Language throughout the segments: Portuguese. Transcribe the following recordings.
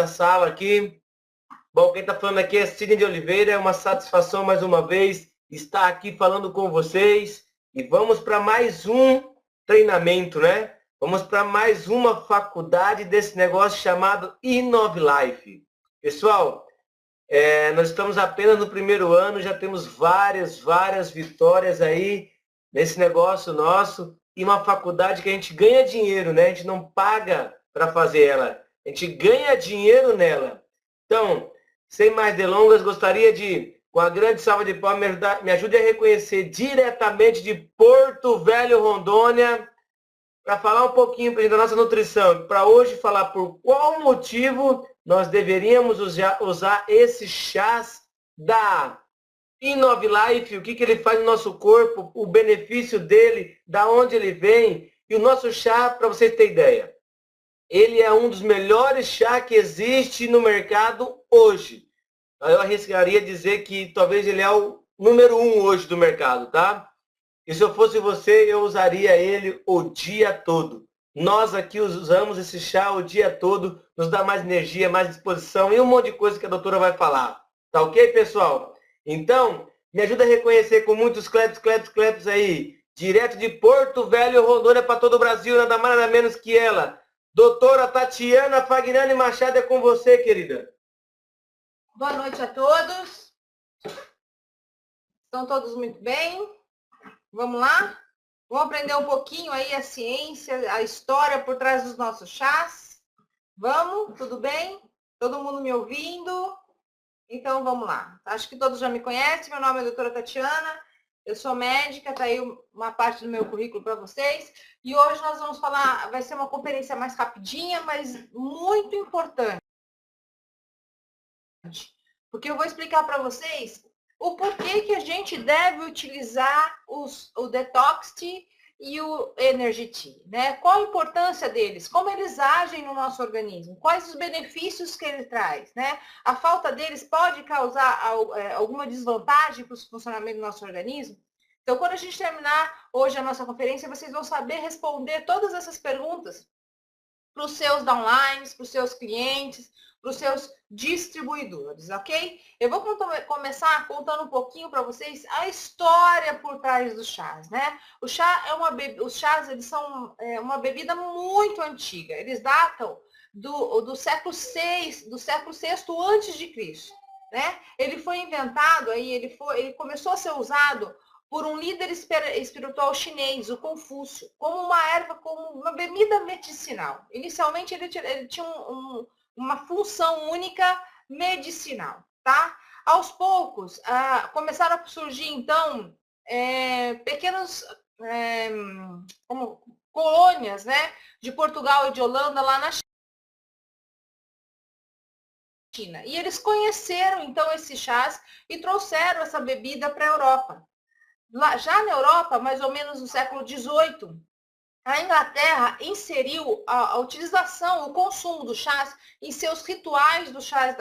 da sala aqui. Bom, quem está falando aqui é Sidney de Oliveira, é uma satisfação mais uma vez estar aqui falando com vocês. E vamos para mais um treinamento, né? Vamos para mais uma faculdade desse negócio chamado InnovLife. Pessoal, nós estamos apenas no primeiro ano, já temos várias vitórias aí nesse negócio nosso. E uma faculdade que a gente ganha dinheiro, né? A gente não paga para fazer ela, a gente ganha dinheiro nela. Então, sem mais delongas, gostaria de, com a grande salva de palmas, me ajude a reconhecer diretamente de Porto Velho, Rondônia, para falar um pouquinho da nossa nutrição. Para hoje falar por qual motivo nós deveríamos usar esses chás da InnovLife, o que ele faz no nosso corpo, o benefício dele, da onde ele vem. E o nosso chá, para vocês terem ideia, ele é um dos melhores chás que existe no mercado hoje. Eu arriscaria dizer que talvez ele é o número 1 hoje do mercado, tá? E se eu fosse você, eu usaria ele o dia todo. Nós aqui usamos esse chá o dia todo, nos dá mais energia, mais disposição e um monte de coisa que a doutora vai falar. Tá ok, pessoal? Então, me ajuda a reconhecer com muitos clepos aí, direto de Porto Velho, Rondônia, para todo o Brasil, nada mais nada menos que ela. Doutora Tatiana Fagnani Machado, é com você, querida. Boa noite a todos. Estão todos muito bem? Vamos lá? Vamos aprender um pouquinho aí a ciência, a história por trás dos nossos chás? Vamos? Tudo bem? Todo mundo me ouvindo? Então, vamos lá. Acho que todos já me conhecem. Meu nome é doutora Tatiana. Eu sou médica, está aí uma parte do meu currículo para vocês. E hoje nós vamos falar, vai ser uma conferência mais rapidinha, mas muito importante. Porque eu vou explicar para vocês o porquê que a gente deve utilizar o Detox Tea e o Energy Tea, né? Qual a importância deles? Como eles agem no nosso organismo? Quais os benefícios que ele traz, né? A falta deles pode causar alguma desvantagem para o funcionamento do nosso organismo? Então, quando a gente terminar hoje a nossa conferência, vocês vão saber responder todas essas perguntas para os seus downlines, para os seus clientes, para os seus distribuidores, ok? Eu vou começar contando um pouquinho para vocês a história por trás dos chás, né? O chá os chás, eles são uma bebida muito antiga. Eles datam do século VI, do século VI antes de Cristo, né? Ele foi inventado aí, ele começou a ser usado por um líder espiritual chinês, o Confúcio, como uma erva, como uma bebida medicinal. Inicialmente, ele tinha uma função única medicinal, tá? Aos poucos, começaram a surgir, então, pequenas colônias, né, de Portugal e de Holanda lá na China. E eles conheceram, então, esses chás e trouxeram essa bebida para a Europa. Já na Europa, mais ou menos no século XVIII, a Inglaterra inseriu a utilização, o consumo do chás em seus rituais do chá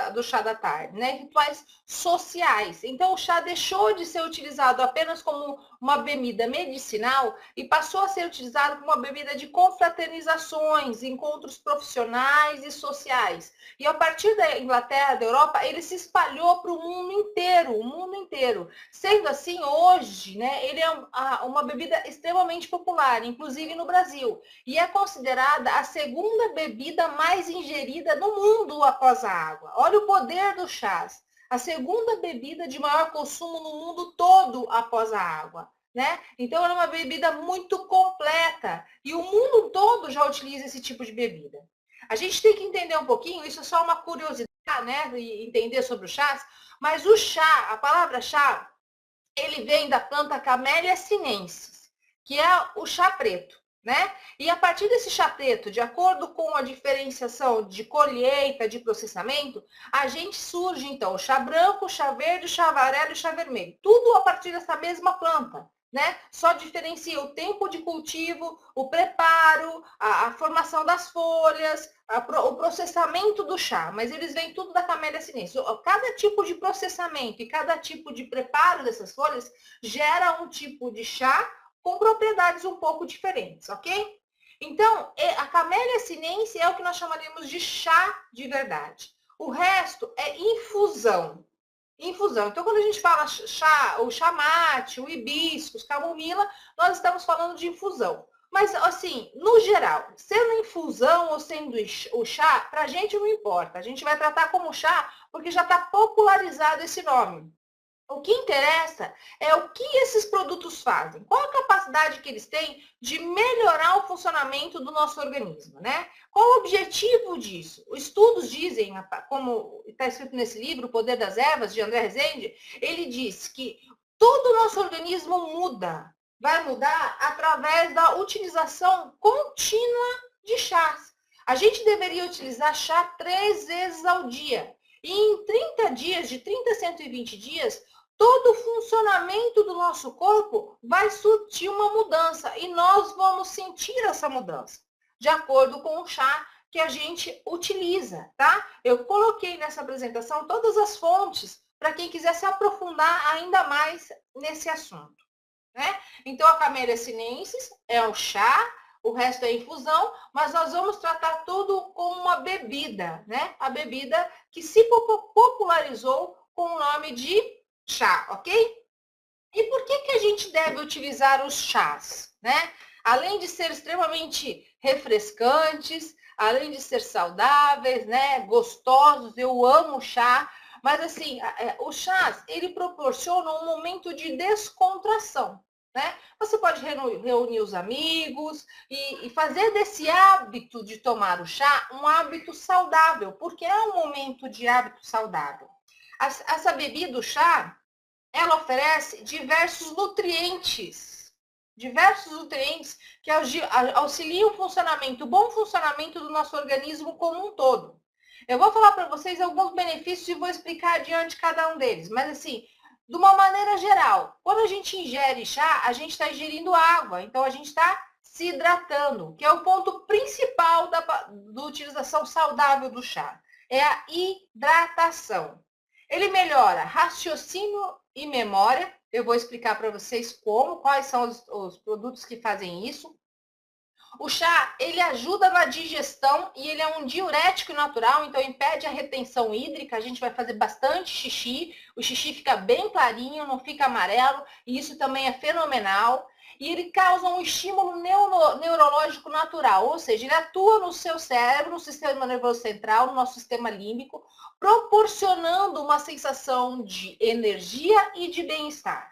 da tarde, né? Rituais sociais. Então, o chá deixou de ser utilizado apenas como uma bebida medicinal e passou a ser utilizado como uma bebida de confraternizações, encontros profissionais e sociais. E a partir da Inglaterra, da Europa, ele se espalhou para o mundo inteiro, Sendo assim, hoje, né, ele é uma bebida extremamente popular, inclusive no Brasil, e é considerada a segunda bebida mais ingerida no mundo após a água. Olha o poder do chás. A segunda bebida de maior consumo no mundo todo após a água, né? Então, ela é uma bebida muito completa e o mundo todo já utiliza esse tipo de bebida. A gente tem que entender um pouquinho, isso é só uma curiosidade, né, e entender sobre o chás, mas o chá, a palavra chá, ele vem da planta Camellia sinensis, que é o chá preto, né? E a partir desse chá preto, de acordo com a diferenciação de colheita, de processamento, a gente surge, então, o chá branco, o chá verde, o chá amarelo e o chá vermelho. Tudo a partir dessa mesma planta, né? Só diferencia o tempo de cultivo, o preparo, a formação das folhas, o processamento do chá, mas eles vêm tudo da Camellia sinensis. Cada tipo de processamento e cada tipo de preparo dessas folhas gera um tipo de chá com propriedades um pouco diferentes, ok? Então, a Camellia sinense é o que nós chamaríamos de chá de verdade. O resto é infusão. Infusão. Então, quando a gente fala chá, o chá mate, o hibiscus, camomila, nós estamos falando de infusão. Mas, assim, no geral, sendo infusão ou sendo o chá, para a gente não importa. A gente vai tratar como chá porque já está popularizado esse nome. O que interessa é o que esses produtos fazem, qual a capacidade que eles têm de melhorar o funcionamento do nosso organismo, né? Qual o objetivo disso? Os estudos dizem, como está escrito nesse livro, O Poder das Ervas, de André Rezende, ele diz que todo o nosso organismo muda, vai mudar através da utilização contínua de chás. A gente deveria utilizar chá 3 vezes ao dia. E em 30 dias, de 30 a 120 dias, todo o funcionamento do nosso corpo vai surtir uma mudança e nós vamos sentir essa mudança, de acordo com o chá que a gente utiliza, tá? Eu coloquei nessa apresentação todas as fontes para quem quiser se aprofundar ainda mais nesse assunto, né? Então, a Camellia sinensis é o chá, o resto é infusão, mas nós vamos tratar tudo como uma bebida, né? A bebida que se popularizou com o nome de chá, ok? E por que a gente deve utilizar os chás, né? Além de ser extremamente refrescantes, além de ser saudáveis, né? Gostosos, eu amo chá, mas assim, o chás, ele proporciona um momento de descontração, né? Você pode reunir os amigos e fazer desse hábito de tomar o chá um hábito saudável, porque é um momento de hábito saudável. Essa bebida, o chá, ela oferece diversos nutrientes que auxiliam o bom funcionamento do nosso organismo como um todo. Eu vou falar para vocês alguns benefícios e vou explicar adiante cada um deles, mas assim, de uma maneira geral, quando a gente ingere chá, a gente está ingerindo água, então a gente está se hidratando, que é o ponto principal da utilização saudável do chá, é a hidratação. Ele melhora raciocínio e memória. Eu vou explicar para vocês quais são os produtos que fazem isso. O chá, ele ajuda na digestão e ele é um diurético natural, então impede a retenção hídrica. A gente vai fazer bastante xixi. O xixi fica bem clarinho, não fica amarelo, e isso também é fenomenal. E ele causa um estímulo neurológico natural, ou seja, ele atua no seu cérebro, no sistema nervoso central, no nosso sistema límbico, proporcionando uma sensação de energia e de bem-estar.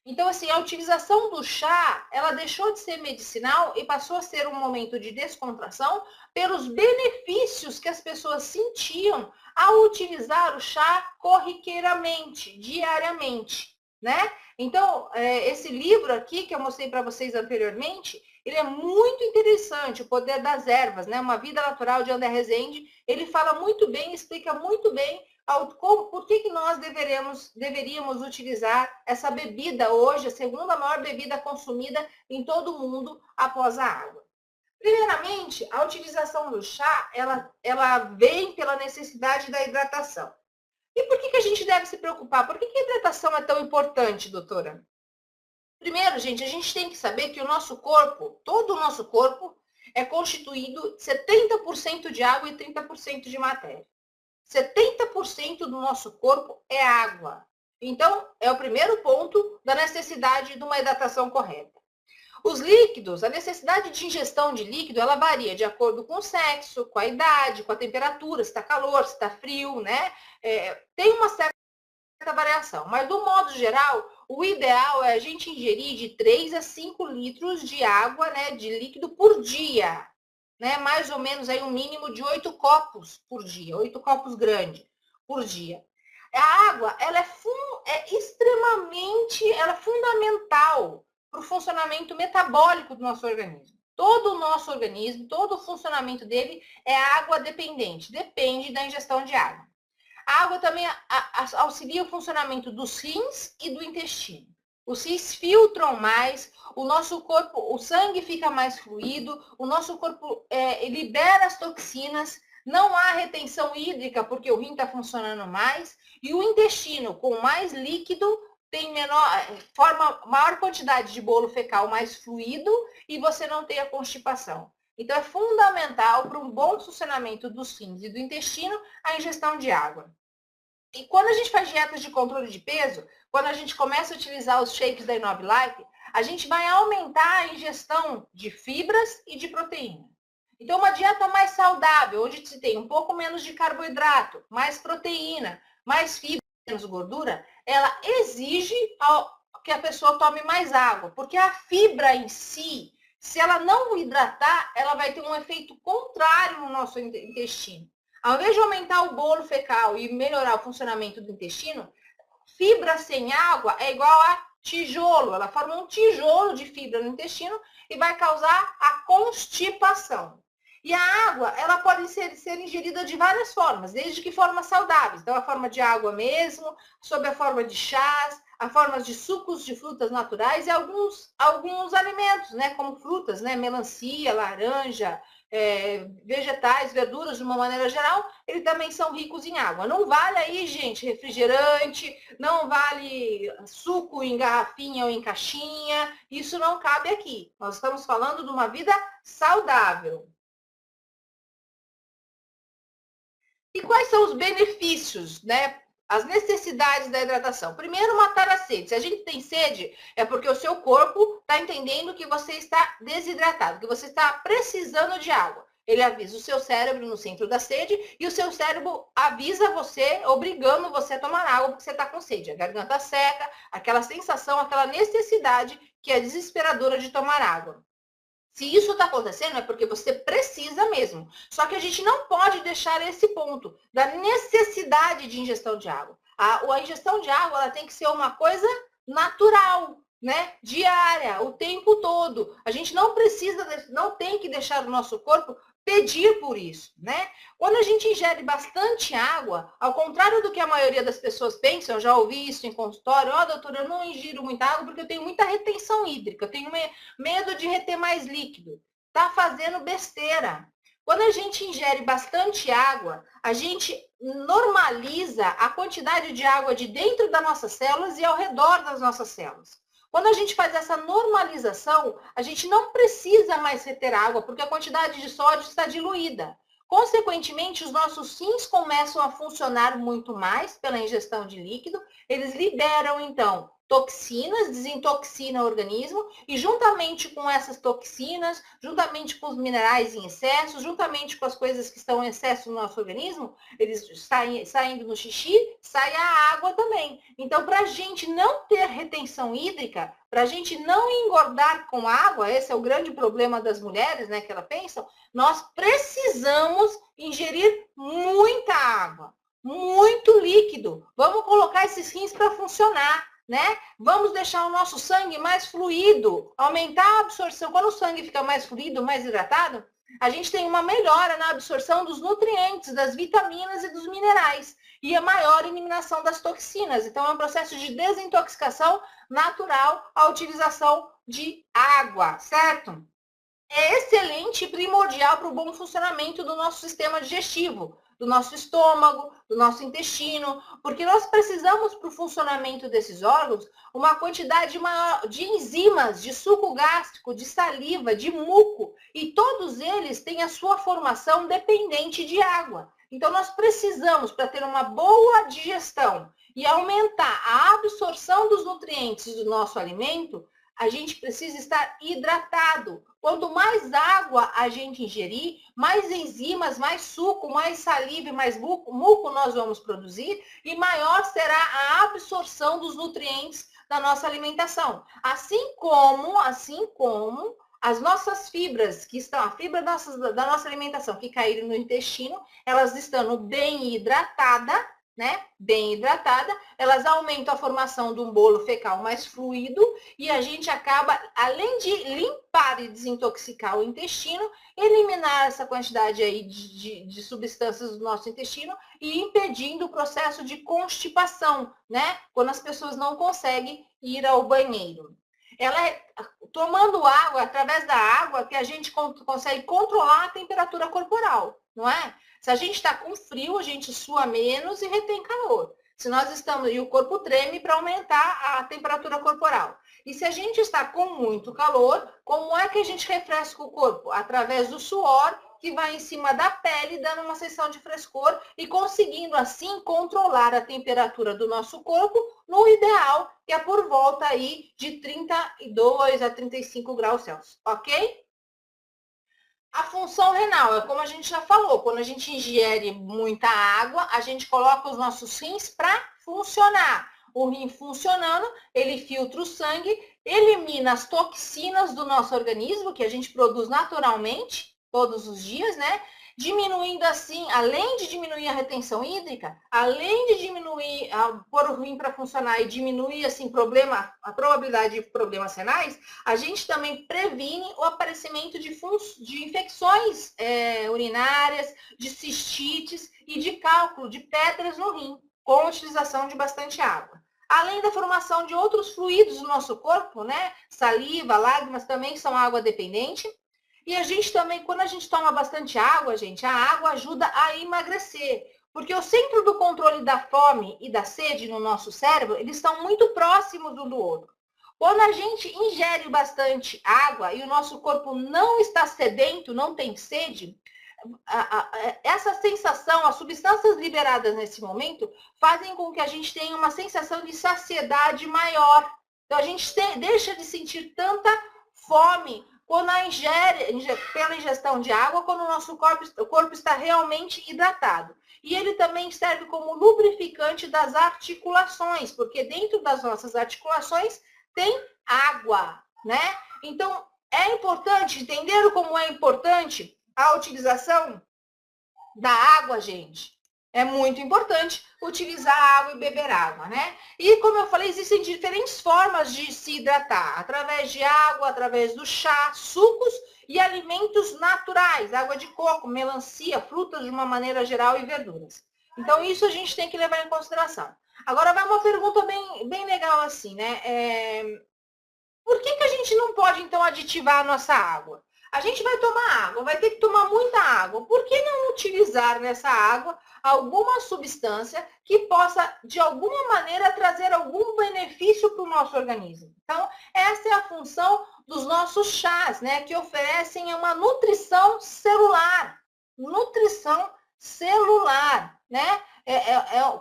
Então, assim, a utilização do chá, ela deixou de ser medicinal e passou a ser um momento de descontração pelos benefícios que as pessoas sentiam ao utilizar o chá corriqueiramente, diariamente, né? Então, esse livro aqui, que eu mostrei para vocês anteriormente, ele é muito interessante, O Poder das Ervas, né? Uma Vida Natural, de André Rezende. Ele fala muito bem, explica muito bem por que nós deveríamos utilizar essa bebida hoje, a segunda maior bebida consumida em todo o mundo após a água. Primeiramente, a utilização do chá, ela vem pela necessidade da hidratação. E por que a gente deve se preocupar? Por que a hidratação é tão importante, doutora? Primeiro, gente, a gente tem que saber que o nosso corpo, todo o nosso corpo, é constituído 70% de água e 30% de matéria. 70% do nosso corpo é água. Então, é o primeiro ponto da necessidade de uma hidratação correta. Os líquidos, a necessidade de ingestão de líquido, ela varia de acordo com o sexo, com a idade, com a temperatura, se está calor, se está frio, né? Tem uma certa variação, mas do modo geral, o ideal é a gente ingerir de 3 a 5 litros de água, né, de líquido por dia, né? Mais ou menos aí um mínimo de 8 copos por dia, 8 copos grandes por dia. A água, ela é fundamental para o funcionamento metabólico do nosso organismo. Todo o nosso organismo, todo o funcionamento dele é água dependente, depende da ingestão de água. A água também auxilia o funcionamento dos rins e do intestino. Os rins filtram mais, o nosso corpo, o sangue fica mais fluido, o nosso corpo libera as toxinas, não há retenção hídrica porque o rim está funcionando mais, e o intestino, com mais líquido, forma maior quantidade de bolo fecal mais fluido e você não tem a constipação. Então, é fundamental para um bom funcionamento dos rins e do intestino a ingestão de água. E quando a gente faz dietas de controle de peso, quando a gente começa a utilizar os shakes da Inove Life, a gente vai aumentar a ingestão de fibras e de proteína. Então, uma dieta mais saudável, onde se tem um pouco menos de carboidrato, mais proteína, mais fibra, menos gordura, ela exige que a pessoa tome mais água, porque a fibra em si, se ela não hidratar, ela vai ter um efeito contrário no nosso intestino. Ao invés de aumentar o bolo fecal e melhorar o funcionamento do intestino, fibra sem água é igual a tijolo. Ela forma um tijolo de fibra no intestino e vai causar a constipação. E a água, ela pode ser ingerida de várias formas, desde que formas saudáveis. Então, a forma de água mesmo, sob a forma de chás, a forma de sucos de frutas naturais e alguns alimentos, né, como frutas, né, melancia, laranja, vegetais, verduras, de uma maneira geral, eles também são ricos em água. Não vale aí, gente, refrigerante, não vale suco em garrafinha ou em caixinha, isso não cabe aqui. Nós estamos falando de uma vida saudável. E quais são os benefícios, né? As necessidades da hidratação. Primeiro, matar a sede. Se a gente tem sede, é porque o seu corpo está entendendo que você está desidratado, que você está precisando de água. Ele avisa o seu cérebro no centro da sede e o seu cérebro avisa você, obrigando você a tomar água porque você está com sede. A garganta seca, aquela sensação, aquela necessidade que é desesperadora de tomar água. Se isso está acontecendo, é porque você precisa mesmo. Só que a gente não pode deixar esse ponto da necessidade de ingestão de água. A ingestão de água ela tem que ser uma coisa natural, né? Diária, o tempo todo. A gente não tem que deixar o nosso corpo pedir por isso, né? Quando a gente ingere bastante água, ao contrário do que a maioria das pessoas pensam, eu já ouvi isso em consultório, doutora, eu não ingiro muita água porque eu tenho muita retenção hídrica, eu tenho medo de reter mais líquido. Tá fazendo besteira. Quando a gente ingere bastante água, a gente normaliza a quantidade de água de dentro das nossas células e ao redor das nossas células. Quando a gente faz essa normalização, a gente não precisa mais reter água, porque a quantidade de sódio está diluída. Consequentemente, os nossos rins começam a funcionar muito mais pela ingestão de líquido, eles liberam, então, toxinas, desintoxina o organismo, e juntamente com essas toxinas, juntamente com os minerais em excesso, juntamente com as coisas que estão em excesso no nosso organismo, eles saindo no xixi, sai a água também. Então, para a gente não ter retenção hídrica, para a gente não engordar com água, esse é o grande problema das mulheres, né, que elas pensam, nós precisamos ingerir muita água, muito líquido. Vamos colocar esses rins para funcionar, né? Vamos deixar o nosso sangue mais fluido, aumentar a absorção. Quando o sangue fica mais fluido, mais hidratado, a gente tem uma melhora na absorção dos nutrientes, das vitaminas e dos minerais. E a maior eliminação das toxinas. Então, é um processo de desintoxicação natural a utilização de água, certo? É excelente e primordial para o bom funcionamento do nosso sistema digestivo, do nosso estômago, do nosso intestino, porque nós precisamos para o funcionamento desses órgãos uma quantidade maior de enzimas, de suco gástrico, de saliva, de muco, e todos eles têm a sua formação dependente de água. Então, nós precisamos, para ter uma boa digestão e aumentar a absorção dos nutrientes do nosso alimento, a gente precisa estar hidratado. Quanto mais água a gente ingerir, mais enzimas, mais suco, mais saliva e mais muco nós vamos produzir e maior será a absorção dos nutrientes da nossa alimentação. Assim como as nossas fibras, que estão, a fibra da nossa alimentação que caíram no intestino, elas estando bem hidratadas, né? Bem hidratada, elas aumentam a formação de um bolo fecal mais fluido e a gente acaba, além de limpar e desintoxicar o intestino, eliminar essa quantidade aí de substâncias do nosso intestino e impedindo o processo de constipação, né? Quando as pessoas não conseguem ir ao banheiro. Ela é tomando água, através da água, que a gente consegue controlar a temperatura corporal, não é? Se a gente está com frio, a gente sua menos e retém calor. Se nós estamos, e o corpo treme para aumentar a temperatura corporal. E se a gente está com muito calor, como é que a gente refresca o corpo? Através do suor, que vai em cima da pele, dando uma sensação de frescor e conseguindo, assim, controlar a temperatura do nosso corpo no ideal, que é por volta aí de 32 a 35 graus Celsius, ok? A função renal, é como a gente já falou, quando a gente ingere muita água, a gente coloca os nossos rins para funcionar. O rim funcionando, ele filtra o sangue, elimina as toxinas do nosso organismo, que a gente produz naturalmente, todos os dias, né? Diminuindo assim, além de diminuir a retenção hídrica, além de diminuir, pôr o rim para funcionar e diminuir assim, a probabilidade de problemas renais, a gente também previne o aparecimento de infecções urinárias, de cistites e de cálculo de pedras no rim, com a utilização de bastante água. Além da formação de outros fluidos no nosso corpo, né? Saliva, lágrimas também são água dependente. E a gente também, quando a gente toma bastante água, gente, a água ajuda a emagrecer. Porque o centro do controle da fome e da sede no nosso cérebro, eles estão muito próximos um do outro. Quando a gente ingere bastante água e o nosso corpo não está sedento, não tem sede, essa sensação, as substâncias liberadas nesse momento, fazem com que a gente tenha uma sensação de saciedade maior. Então, a gente deixa de sentir tanta fome quando pela ingestão de água, quando o nosso corpo está realmente hidratado. E ele também serve como lubrificante das articulações, porque dentro das nossas articulações tem água, né? Então, é importante entender como é importante a utilização da água, gente. É muito importante utilizar água e beber água, né? E como eu falei, existem diferentes formas de se hidratar, através de água, através do chá, sucos e alimentos naturais, água de coco, melancia, frutas de uma maneira geral e verduras. Então, isso a gente tem que levar em consideração. Agora, vai uma pergunta bem legal assim, né? Por que a gente não pode, então, aditivar a nossa água? A gente vai tomar água, vai ter que tomar muita água. Por que não utilizar nessa água alguma substância que possa, de alguma maneira, trazer algum benefício para o nosso organismo? Então, essa é a função dos nossos chás, né? Que oferecem uma nutrição celular. Nutrição celular, né?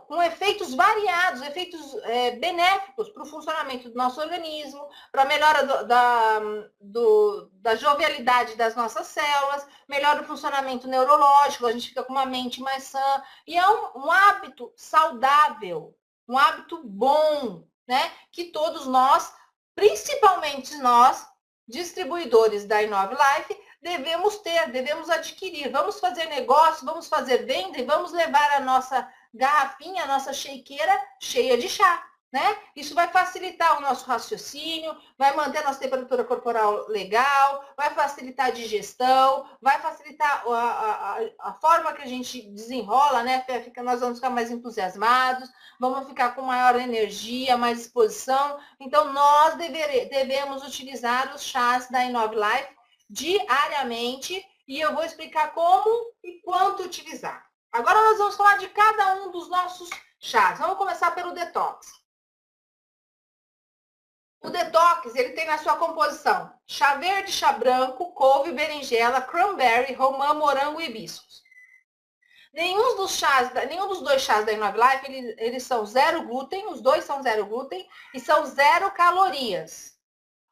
Com efeitos variados, efeitos benéficos para o funcionamento do nosso organismo, para a melhora da jovialidade das nossas células, melhora o funcionamento neurológico, a gente fica com uma mente mais sã, e é um hábito saudável, um hábito bom, né? Que todos nós, principalmente nós, distribuidores da Inove Life, devemos ter, devemos adquirir. Vamos fazer negócio, vamos fazer venda e vamos levar a nossa garrafinha, a nossa shakeira cheia de chá, né? Isso vai facilitar o nosso raciocínio, vai manter a nossa temperatura corporal legal, vai facilitar a digestão, vai facilitar a forma que a gente desenrola, né? Nós vamos ficar mais entusiasmados, vamos ficar com maior energia, mais disposição. Então, nós devemos utilizar os chás da Inove Life diariamente, e eu vou explicar como e quanto utilizar. Agora nós vamos falar de cada um dos nossos chás. Vamos começar pelo detox. O detox, ele tem na sua composição chá verde, chá branco, couve, berinjela, cranberry, romã, morango e hibiscus. Nenhum dos dois chás da Inove Life, eles são zero glúten, os dois são zero glúten e são zero calorias.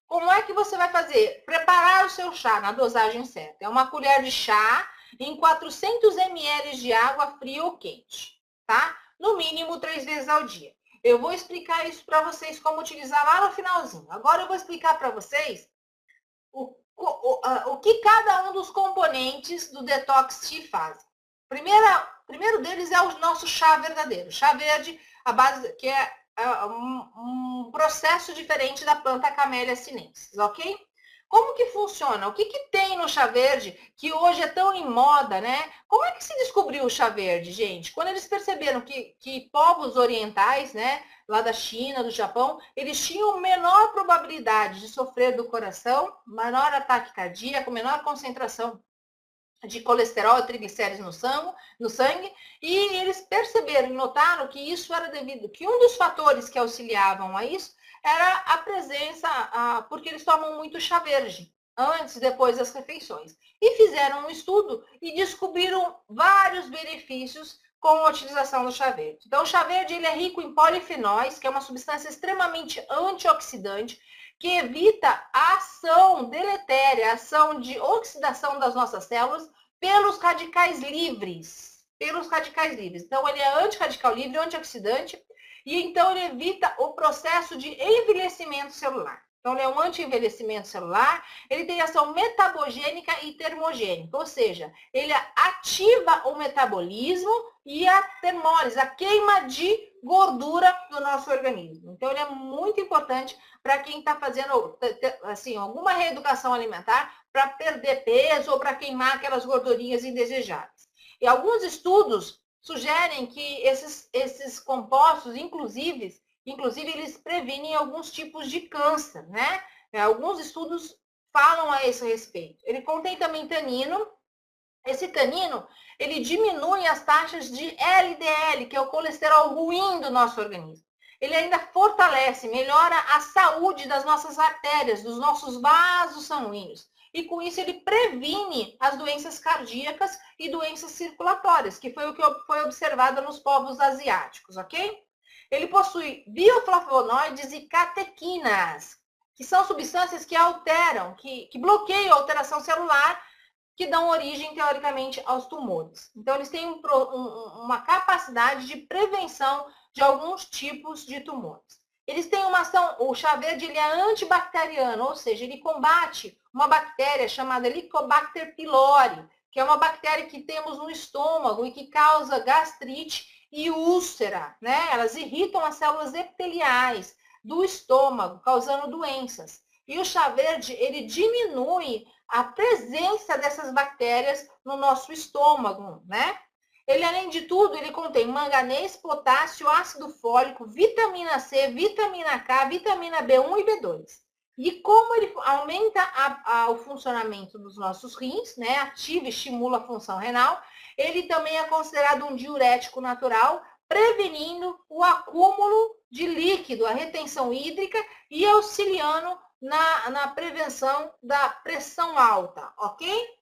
Como é que você vai fazer? Preparar o seu chá na dosagem certa. É uma colher de chá em 400 ml de água fria ou quente, tá? No mínimo 3 vezes ao dia. Eu vou explicar isso para vocês como utilizar lá no finalzinho. Agora eu vou explicar para vocês o que cada um dos componentes do detox te faz. Primeiro deles é o nosso chá verdadeiro. Chá verde, a base que é um processo diferente da planta Camellia sinensis, ok? Como que funciona? O que tem no chá verde que hoje é tão em moda, né? Como é que se descobriu o chá verde, gente? Quando eles perceberam que povos orientais, né, lá da China, do Japão, eles tinham menor probabilidade de sofrer do coração, menor ataque cardíaco, menor concentração de colesterol e triglicéridos no sangue, e eles perceberam e notaram que isso era devido, que um dos fatores que auxiliavam a isso era a presença, porque eles tomam muito chá verde, antes e depois das refeições. E fizeram um estudo e descobriram vários benefícios com a utilização do chá verde. Então, o chá verde ele é rico em polifenóis, que é uma substância extremamente antioxidante, que evita a ação deletéria, a ação de oxidação das nossas células pelos radicais livres. Pelos radicais livres. Então, ele é antirradical livre, antioxidante, e então ele evita o processo de envelhecimento celular. Então, ele é um anti-envelhecimento celular, ele tem ação metabogênica e termogênica, ou seja, ele ativa o metabolismo e a termólise, a queima de gordura do nosso organismo. Então, ele é muito importante para quem está fazendo assim, alguma reeducação alimentar para perder peso ou para queimar aquelas gordurinhas indesejáveis. E alguns estudos sugerem que esses compostos, inclusive, eles previnem alguns tipos de câncer, né? Alguns estudos falam a esse respeito. Ele contém também tanino. Esse tanino, ele diminui as taxas de LDL, que é o colesterol ruim do nosso organismo. Ele ainda fortalece, melhora a saúde das nossas artérias, dos nossos vasos sanguíneos. E com isso ele previne as doenças cardíacas e doenças circulatórias, que foi o que foi observado nos povos asiáticos, ok? Ele possui bioflavonoides e catequinas, que são substâncias que alteram, que bloqueiam a alteração celular, que dão origem, teoricamente, aos tumores. Então, eles têm uma capacidade de prevenção de alguns tipos de tumores. Eles têm uma ação, o chá verde ele é antibacteriano, ou seja, ele combate uma bactéria chamada Helicobacter pylori, que é uma bactéria que temos no estômago e que causa gastrite e úlcera, né? Elas irritam as células epiteliais do estômago, causando doenças. E o chá verde, ele diminui a presença dessas bactérias no nosso estômago, né? Ele, além de tudo, ele contém manganês, potássio, ácido fólico, vitamina C, vitamina K, vitamina B1 e B2. E como ele aumenta o funcionamento dos nossos rins, né? Ativa e estimula a função renal, ele também é considerado um diurético natural, prevenindo o acúmulo de líquido, a retenção hídrica e auxiliando na prevenção da pressão alta, ok?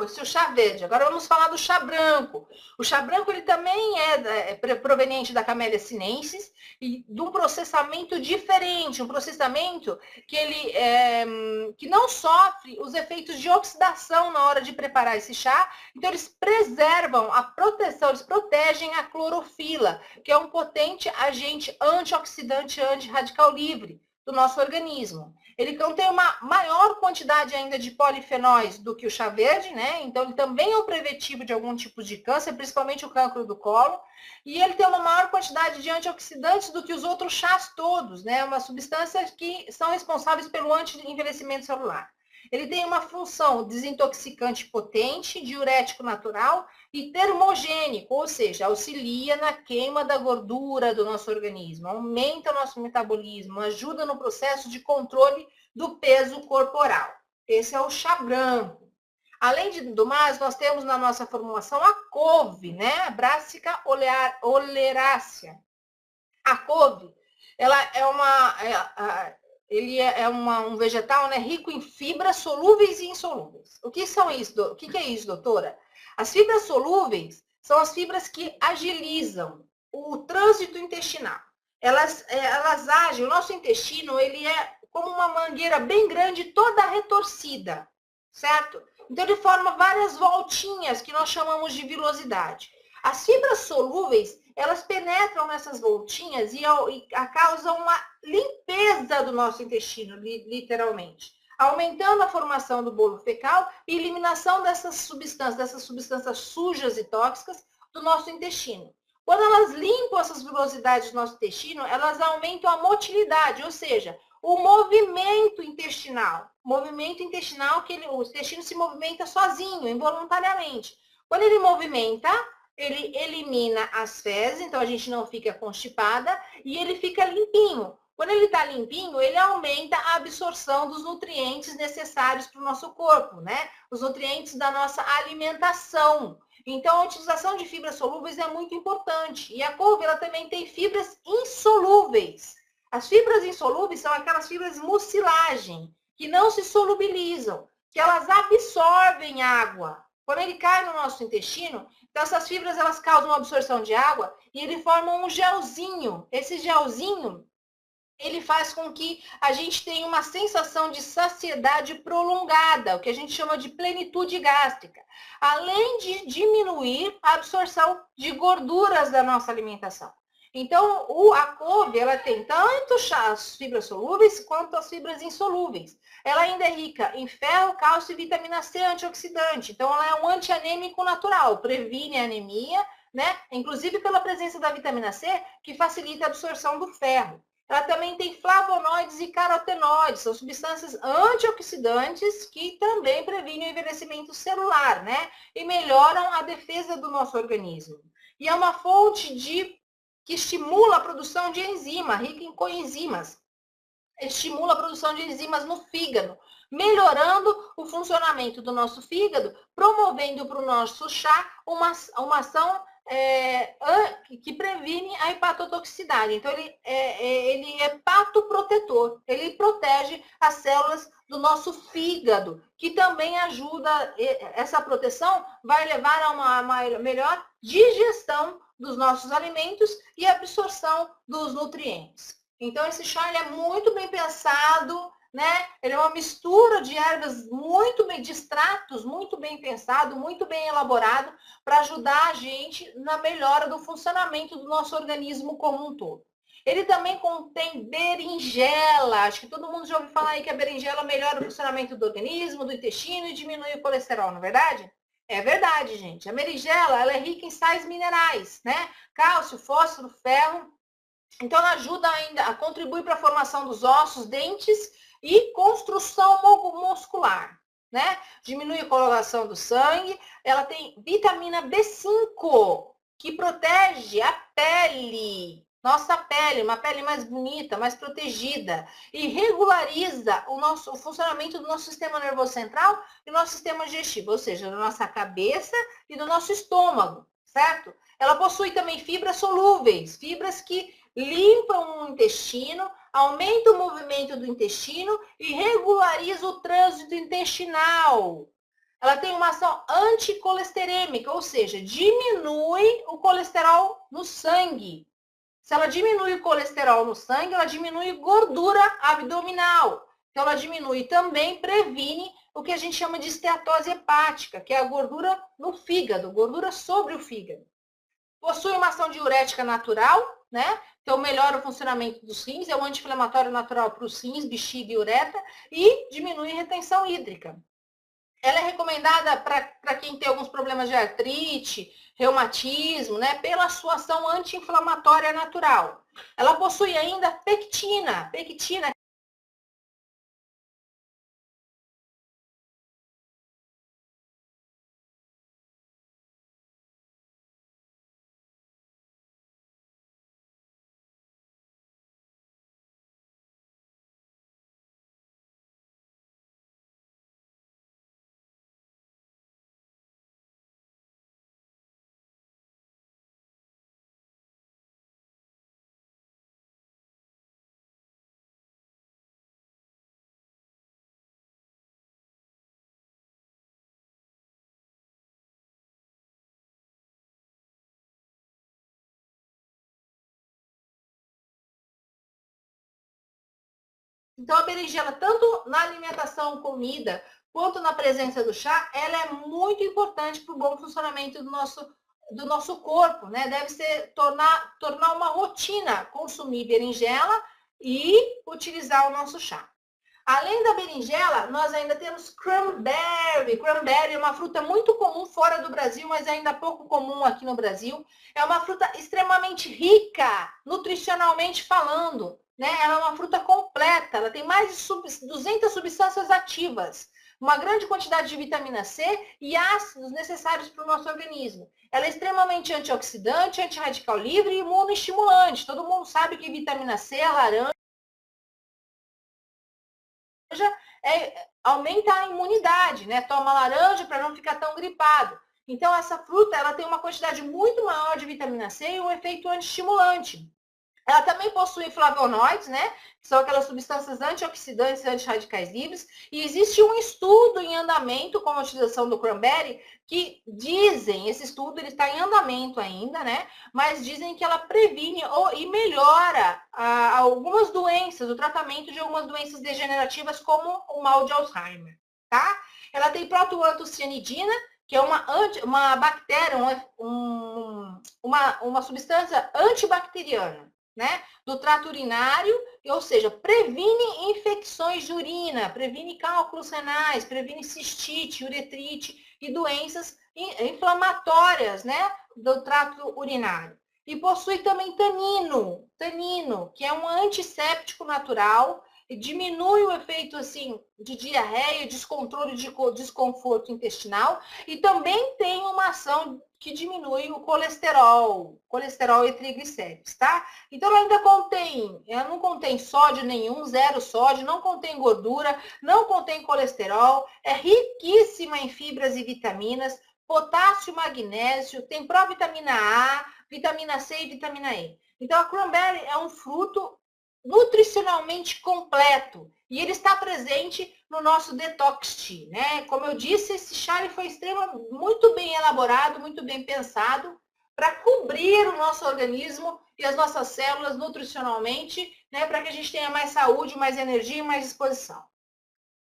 Esse é o chá verde. Agora vamos falar do chá branco. O chá branco ele também é proveniente da Camellia sinensis e de um processamento diferente, um processamento que ele que não sofre os efeitos de oxidação na hora de preparar esse chá. Então eles preservam a proteção, eles protegem a clorofila, que é um potente agente antioxidante antirradical livre do nosso organismo. Ele contém uma maior quantidade ainda de polifenóis do que o chá verde, né? Então, ele também é um preventivo de algum tipo de câncer, principalmente o cancro do colo. E ele tem uma maior quantidade de antioxidantes do que os outros chás todos, né? Uma substância que são responsáveis pelo anti-envelhecimento celular. Ele tem uma função desintoxicante potente, diurético natural e termogênico, ou seja, auxilia na queima da gordura do nosso organismo, aumenta o nosso metabolismo, ajuda no processo de controle do peso corporal. Esse é o chá branco. Além do mais, nós temos na nossa formulação a couve, né? Brassica oleracea. A couve, ela é um vegetal, né, rico em fibras solúveis e insolúveis. O que são isso? O que é isso, doutora? As fibras solúveis são as fibras que agilizam o trânsito intestinal. Elas agem, o nosso intestino, ele é como uma mangueira bem grande, toda retorcida, certo? Então, ele forma várias voltinhas que nós chamamos de vilosidade. As fibras solúveis, elas penetram nessas voltinhas e causam uma limpeza do nosso intestino, literalmente, aumentando a formação do bolo fecal e eliminação dessas substâncias sujas e tóxicas do nosso intestino. Quando elas limpam essas vilosidades do nosso intestino, elas aumentam a motilidade, ou seja, o movimento intestinal. Movimento intestinal que o intestino se movimenta sozinho, involuntariamente. Quando ele movimenta, ele elimina as fezes, então a gente não fica constipada e ele fica limpinho. Quando ele está limpinho, ele aumenta a absorção dos nutrientes necessários para o nosso corpo, né? Os nutrientes da nossa alimentação. Então, a utilização de fibras solúveis é muito importante. E a couve, ela também tem fibras insolúveis. As fibras insolúveis são aquelas fibras mucilagem, que não se solubilizam, que elas absorvem água. Quando ele cai no nosso intestino, então essas fibras, elas causam uma absorção de água e ele forma um gelzinho. Esse gelzinho, ele faz com que a gente tenha uma sensação de saciedade prolongada, o que a gente chama de plenitude gástrica, além de diminuir a absorção de gorduras da nossa alimentação. Então, a couve, ela tem tanto as fibras solúveis quanto as fibras insolúveis. Ela ainda é rica em ferro, cálcio e vitamina C antioxidante. Então, ela é um antianêmico natural, previne a anemia, né? Inclusive pela presença da vitamina C, que facilita a absorção do ferro. Ela também tem flavonoides e carotenoides, são substâncias antioxidantes que também previnem o envelhecimento celular, né? E melhoram a defesa do nosso organismo. E é uma fonte que estimula a produção de enzima, rica em coenzimas. Estimula a produção de enzimas no fígado, melhorando o funcionamento do nosso fígado, promovendo para o nosso chá uma ação que previne a hepatotoxicidade. Então, ele é hepatoprotetor, ele protege as células do nosso fígado, que também ajuda, essa proteção vai levar a uma melhor digestão dos nossos alimentos e absorção dos nutrientes. Então, esse chá ele é muito bem pensado, né? Ele é uma mistura de ervas muito bem, de extratos muito bem pensado, muito bem elaborado, para ajudar a gente na melhora do funcionamento do nosso organismo como um todo. Ele também contém berinjela. Acho que todo mundo já ouviu falar aí que a berinjela melhora o funcionamento do organismo, do intestino e diminui o colesterol, não é verdade? É verdade, gente. A berinjela, ela é rica em sais minerais, né? Cálcio, fósforo, ferro. Então, ela ajuda ainda a contribuir para a formação dos ossos, dentes e construção muscular, né? Diminui a coloração do sangue. Ela tem vitamina B5, que protege a pele, nossa pele, uma pele mais bonita, mais protegida, e regulariza o funcionamento do nosso sistema nervoso central e do nosso sistema digestivo, ou seja, da nossa cabeça e do nosso estômago, certo? Ela possui também fibras solúveis, fibras que limpam o intestino, aumenta o movimento do intestino e regulariza o trânsito intestinal. Ela tem uma ação anticolesterêmica, ou seja, diminui o colesterol no sangue. Se ela diminui o colesterol no sangue, ela diminui gordura abdominal. Então, ela diminui também, previne o que a gente chama de esteatose hepática, que é a gordura no fígado, gordura sobre o fígado. Possui uma ação diurética natural, né? Então, melhora o funcionamento dos rins, é um anti-inflamatório natural para os rins, bexiga e uretra, e diminui a retenção hídrica. Ela é recomendada para quem tem alguns problemas de artrite, reumatismo, né? Pela sua ação anti-inflamatória natural. Ela possui ainda pectina. Pectina Então, a berinjela, tanto na alimentação, comida, quanto na presença do chá, ela é muito importante para o bom funcionamento do nosso corpo, né? Deve ser tornar uma rotina consumir berinjela e utilizar o nosso chá. Além da berinjela, nós ainda temos cranberry. Cranberry é uma fruta muito comum fora do Brasil, mas ainda pouco comum aqui no Brasil. É uma fruta extremamente rica, nutricionalmente falando, né? Ela é uma fruta completa, ela tem mais de 200 substâncias ativas, uma grande quantidade de vitamina C e ácidos necessários para o nosso organismo. Ela é extremamente antioxidante, antirradical livre e imunoestimulante. Todo mundo sabe que vitamina C, a laranja, aumenta a imunidade, né? Toma laranja para não ficar tão gripado. Então, essa fruta, ela tem uma quantidade muito maior de vitamina C e um efeito antiestimulante. Ela também possui flavonoides, né? Que são aquelas substâncias antioxidantes e antirradicais livres. E existe um estudo em andamento com a utilização do cranberry que dizem, esse estudo ele está em andamento ainda, né? Mas dizem que ela previne e melhora algumas doenças, o tratamento de algumas doenças degenerativas como o mal de Alzheimer, tá? Ela tem protoantocianidina, que é uma bactéria, uma substância antibacteriana, né, do trato urinário, ou seja, previne infecções de urina, previne cálculos renais, previne cistite, uretrite e doenças inflamatórias, né, do trato urinário. E possui também tanino, que é um antisséptico natural, e diminui o efeito assim de diarreia, descontrole de desconforto intestinal, e também tem uma ação que diminui o colesterol e triglicéridos, tá? Então ela não contém sódio nenhum, zero sódio, não contém gordura, não contém colesterol, é riquíssima em fibras e vitaminas, potássio, magnésio, tem provitamina A, vitamina C e vitamina E. Então a cranberry é um fruto nutricionalmente completo e ele está presente no nosso detox tea, né? Como eu disse, esse chá ele foi muito bem elaborado, muito bem pensado para cobrir o nosso organismo e as nossas células nutricionalmente, né? Para que a gente tenha mais saúde, mais energia e mais disposição.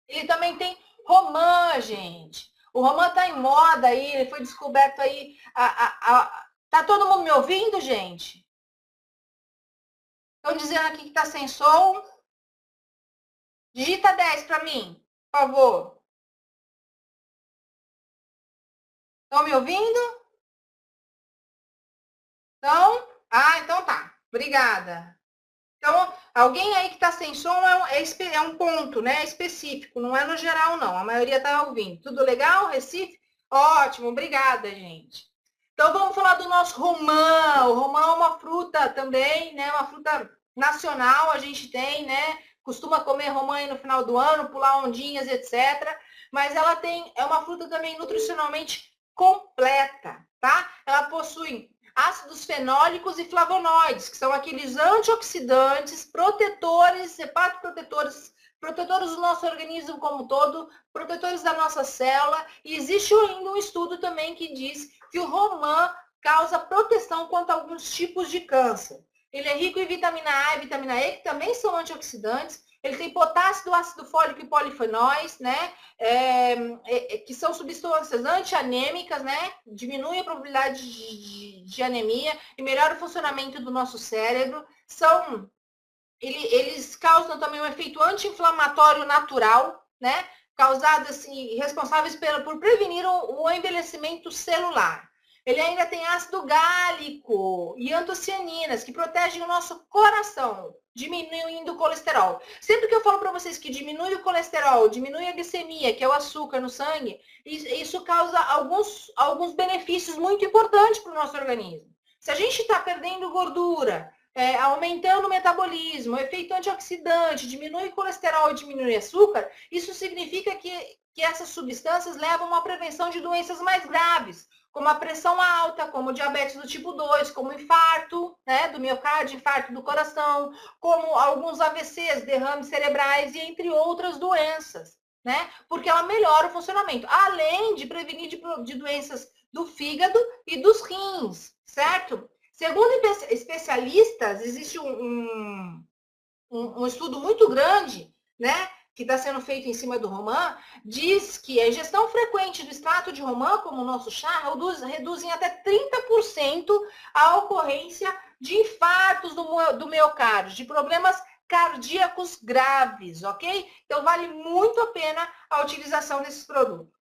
Ele também tem romã, gente. O romã está em moda aí, ele foi descoberto aí. Tá todo mundo me ouvindo, gente? Estão dizendo aqui que está sem som. Digita 10 para mim, por favor. Estão me ouvindo? Então? Então tá. Obrigada. Então, alguém aí que está sem som é um ponto, né? Específico, não é no geral, não. A maioria está ouvindo. Tudo legal, Recife? Ótimo, obrigada, gente. Então, vamos falar do nosso romã. O romã é uma fruta também, né? Uma fruta nacional, a gente tem, né? Costuma comer romã aí no final do ano, pular ondinhas, etc. Mas ela é uma fruta também nutricionalmente completa, tá? Ela possui ácidos fenólicos e flavonoides, que são aqueles antioxidantes, protetores, hepatoprotetores, protetores do nosso organismo como um todo, protetores da nossa célula. E existe ainda um estudo também que diz que o romã causa proteção contra alguns tipos de câncer. Ele é rico em vitamina A e vitamina E, que também são antioxidantes. Ele tem potássio, ácido fólico e polifenóis, né? Que são substâncias antianêmicas, né? Diminui a probabilidade de anemia e melhora o funcionamento do nosso cérebro. Eles causam também um efeito anti-inflamatório natural, né? Causados, assim, responsáveis por prevenir o envelhecimento celular. Ele ainda tem ácido gálico e antocianinas, que protegem o nosso coração, diminuindo o colesterol. Sempre que eu falo para vocês que diminui o colesterol, diminui a glicemia, que é o açúcar no sangue, isso causa alguns benefícios muito importantes para o nosso organismo. Se a gente está perdendo gordura, aumentando o metabolismo, o efeito antioxidante, diminui o colesterol e diminui o açúcar, isso significa que essas substâncias levam à prevenção de doenças mais graves, como a pressão alta, como diabetes do tipo 2, como infarto, né, do miocárdio, infarto do coração, como alguns AVCs, derrames cerebrais e entre outras doenças, né? Porque ela melhora o funcionamento, além de prevenir de doenças do fígado e dos rins, certo? Segundo especialistas, existe um estudo muito grande, né, que está sendo feito em cima do romã, diz que a ingestão frequente do extrato de romã, como o nosso chá, reduz em até 30% a ocorrência de infartos do miocárdio, de problemas cardíacos graves, ok? Então, vale muito a pena a utilização desses produtos.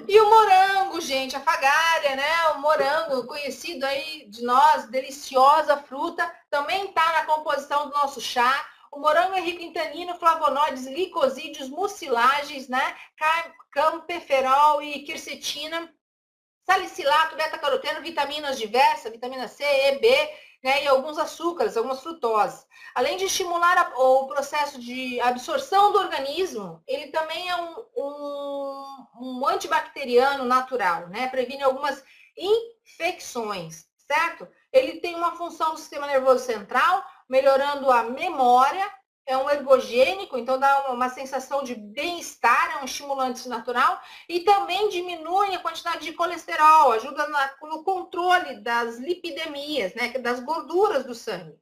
E o morango, gente, a fagária, né? O morango, conhecido aí de nós, deliciosa fruta, também está na composição do nosso chá. O morango é rico em tanino, flavonoides, glicosídeos, mucilagens, né? Camperferol e quercetina, salicilato, beta-caroteno, vitaminas diversas, vitamina C, E, B, né, e alguns açúcares, algumas frutosas. Além de estimular o processo de absorção do organismo, ele também é um antibacteriano natural, né? Previne algumas infecções, certo? Ele tem uma função do sistema nervoso central, melhorando a memória, é um ergogênico, então dá uma sensação de bem-estar, é um estimulante natural, e também diminui a quantidade de colesterol, ajuda no controle das lipidemias, né, das gorduras do sangue.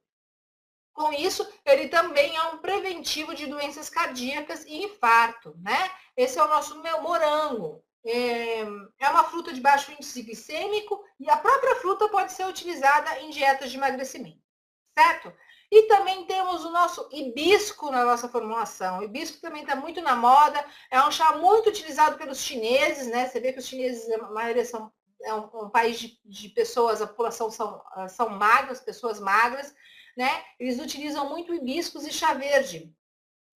Com isso, ele também é um preventivo de doenças cardíacas e infarto, né? Esse é o nosso morango. É uma fruta de baixo índice glicêmico e a própria fruta pode ser utilizada em dietas de emagrecimento, certo? E também temos o nosso hibisco na nossa formulação. O hibisco também está muito na moda, é um chá muito utilizado pelos chineses, né? Você vê que os chineses, a maioria é um país de pessoas, a população são magras, pessoas magras, né? Eles utilizam muito hibiscos e chá verde.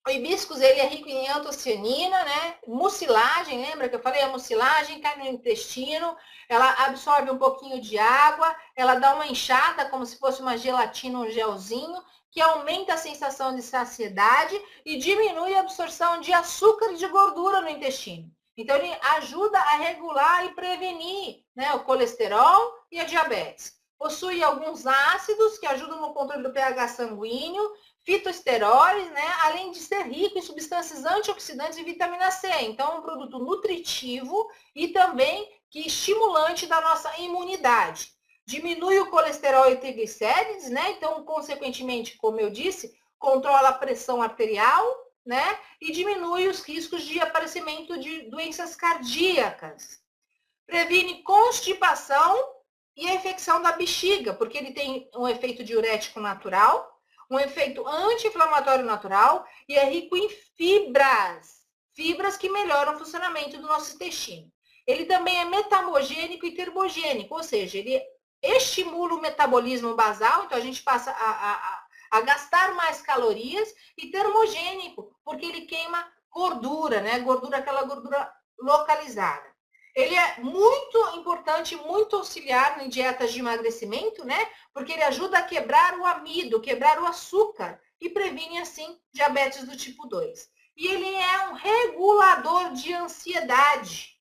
O hibiscus, ele é rico em antocianina, né? Mucilagem, lembra que eu falei? A mucilagem cai no intestino, ela absorve um pouquinho de água, ela dá uma inchada, como se fosse uma gelatina, um gelzinho, que aumenta a sensação de saciedade e diminui a absorção de açúcar e de gordura no intestino. Então, ele ajuda a regular e prevenir, né, o colesterol e a diabetes. Possui alguns ácidos que ajudam no controle do pH sanguíneo, fitoesteróis, né, além de ser rico em substâncias antioxidantes e vitamina C. Então, é um produto nutritivo e também que estimulante da nossa imunidade. Diminui o colesterol e triglicérides, né? Então, consequentemente, como eu disse, controla a pressão arterial, né? E diminui os riscos de aparecimento de doenças cardíacas. Previne constipação e a infecção da bexiga, porque ele tem um efeito diurético natural, um efeito anti-inflamatório natural e é rico em fibras que melhoram o funcionamento do nosso intestino. Ele também é metabogênico e termogênico, ou seja, ele estimula o metabolismo basal, então a gente passa a gastar mais calorias, e termogênico, porque ele queima gordura, né? Gordura, aquela gordura localizada. Ele é muito importante, muito auxiliar em dietas de emagrecimento, né? Porque ele ajuda a quebrar o amido, quebrar o açúcar e previne, assim, diabetes do tipo 2. E ele é um regulador de ansiedade.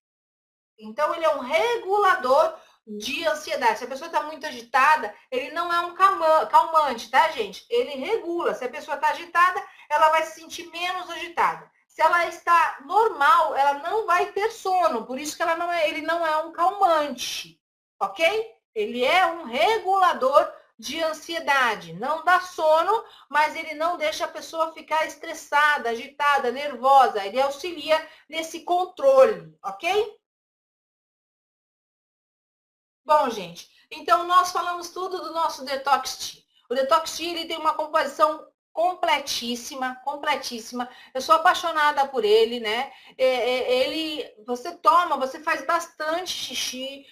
Então, ele é um regulador de ansiedade. Se a pessoa está muito agitada, ele não é um calmante, tá, gente? Ele regula. Se a pessoa está agitada, ela vai se sentir menos agitada. Se ela está normal, ela não vai ter sono. Por isso que ele não é um calmante, ok? Ele é um regulador de ansiedade. Não dá sono, mas ele não deixa a pessoa ficar estressada, agitada, nervosa. Ele auxilia nesse controle, ok? Bom, gente, então nós falamos tudo do nosso Detox Tea. O Detox Tea, ele tem uma composição completíssima, completíssima. Eu sou apaixonada por ele, né? Você toma, você faz bastante xixi.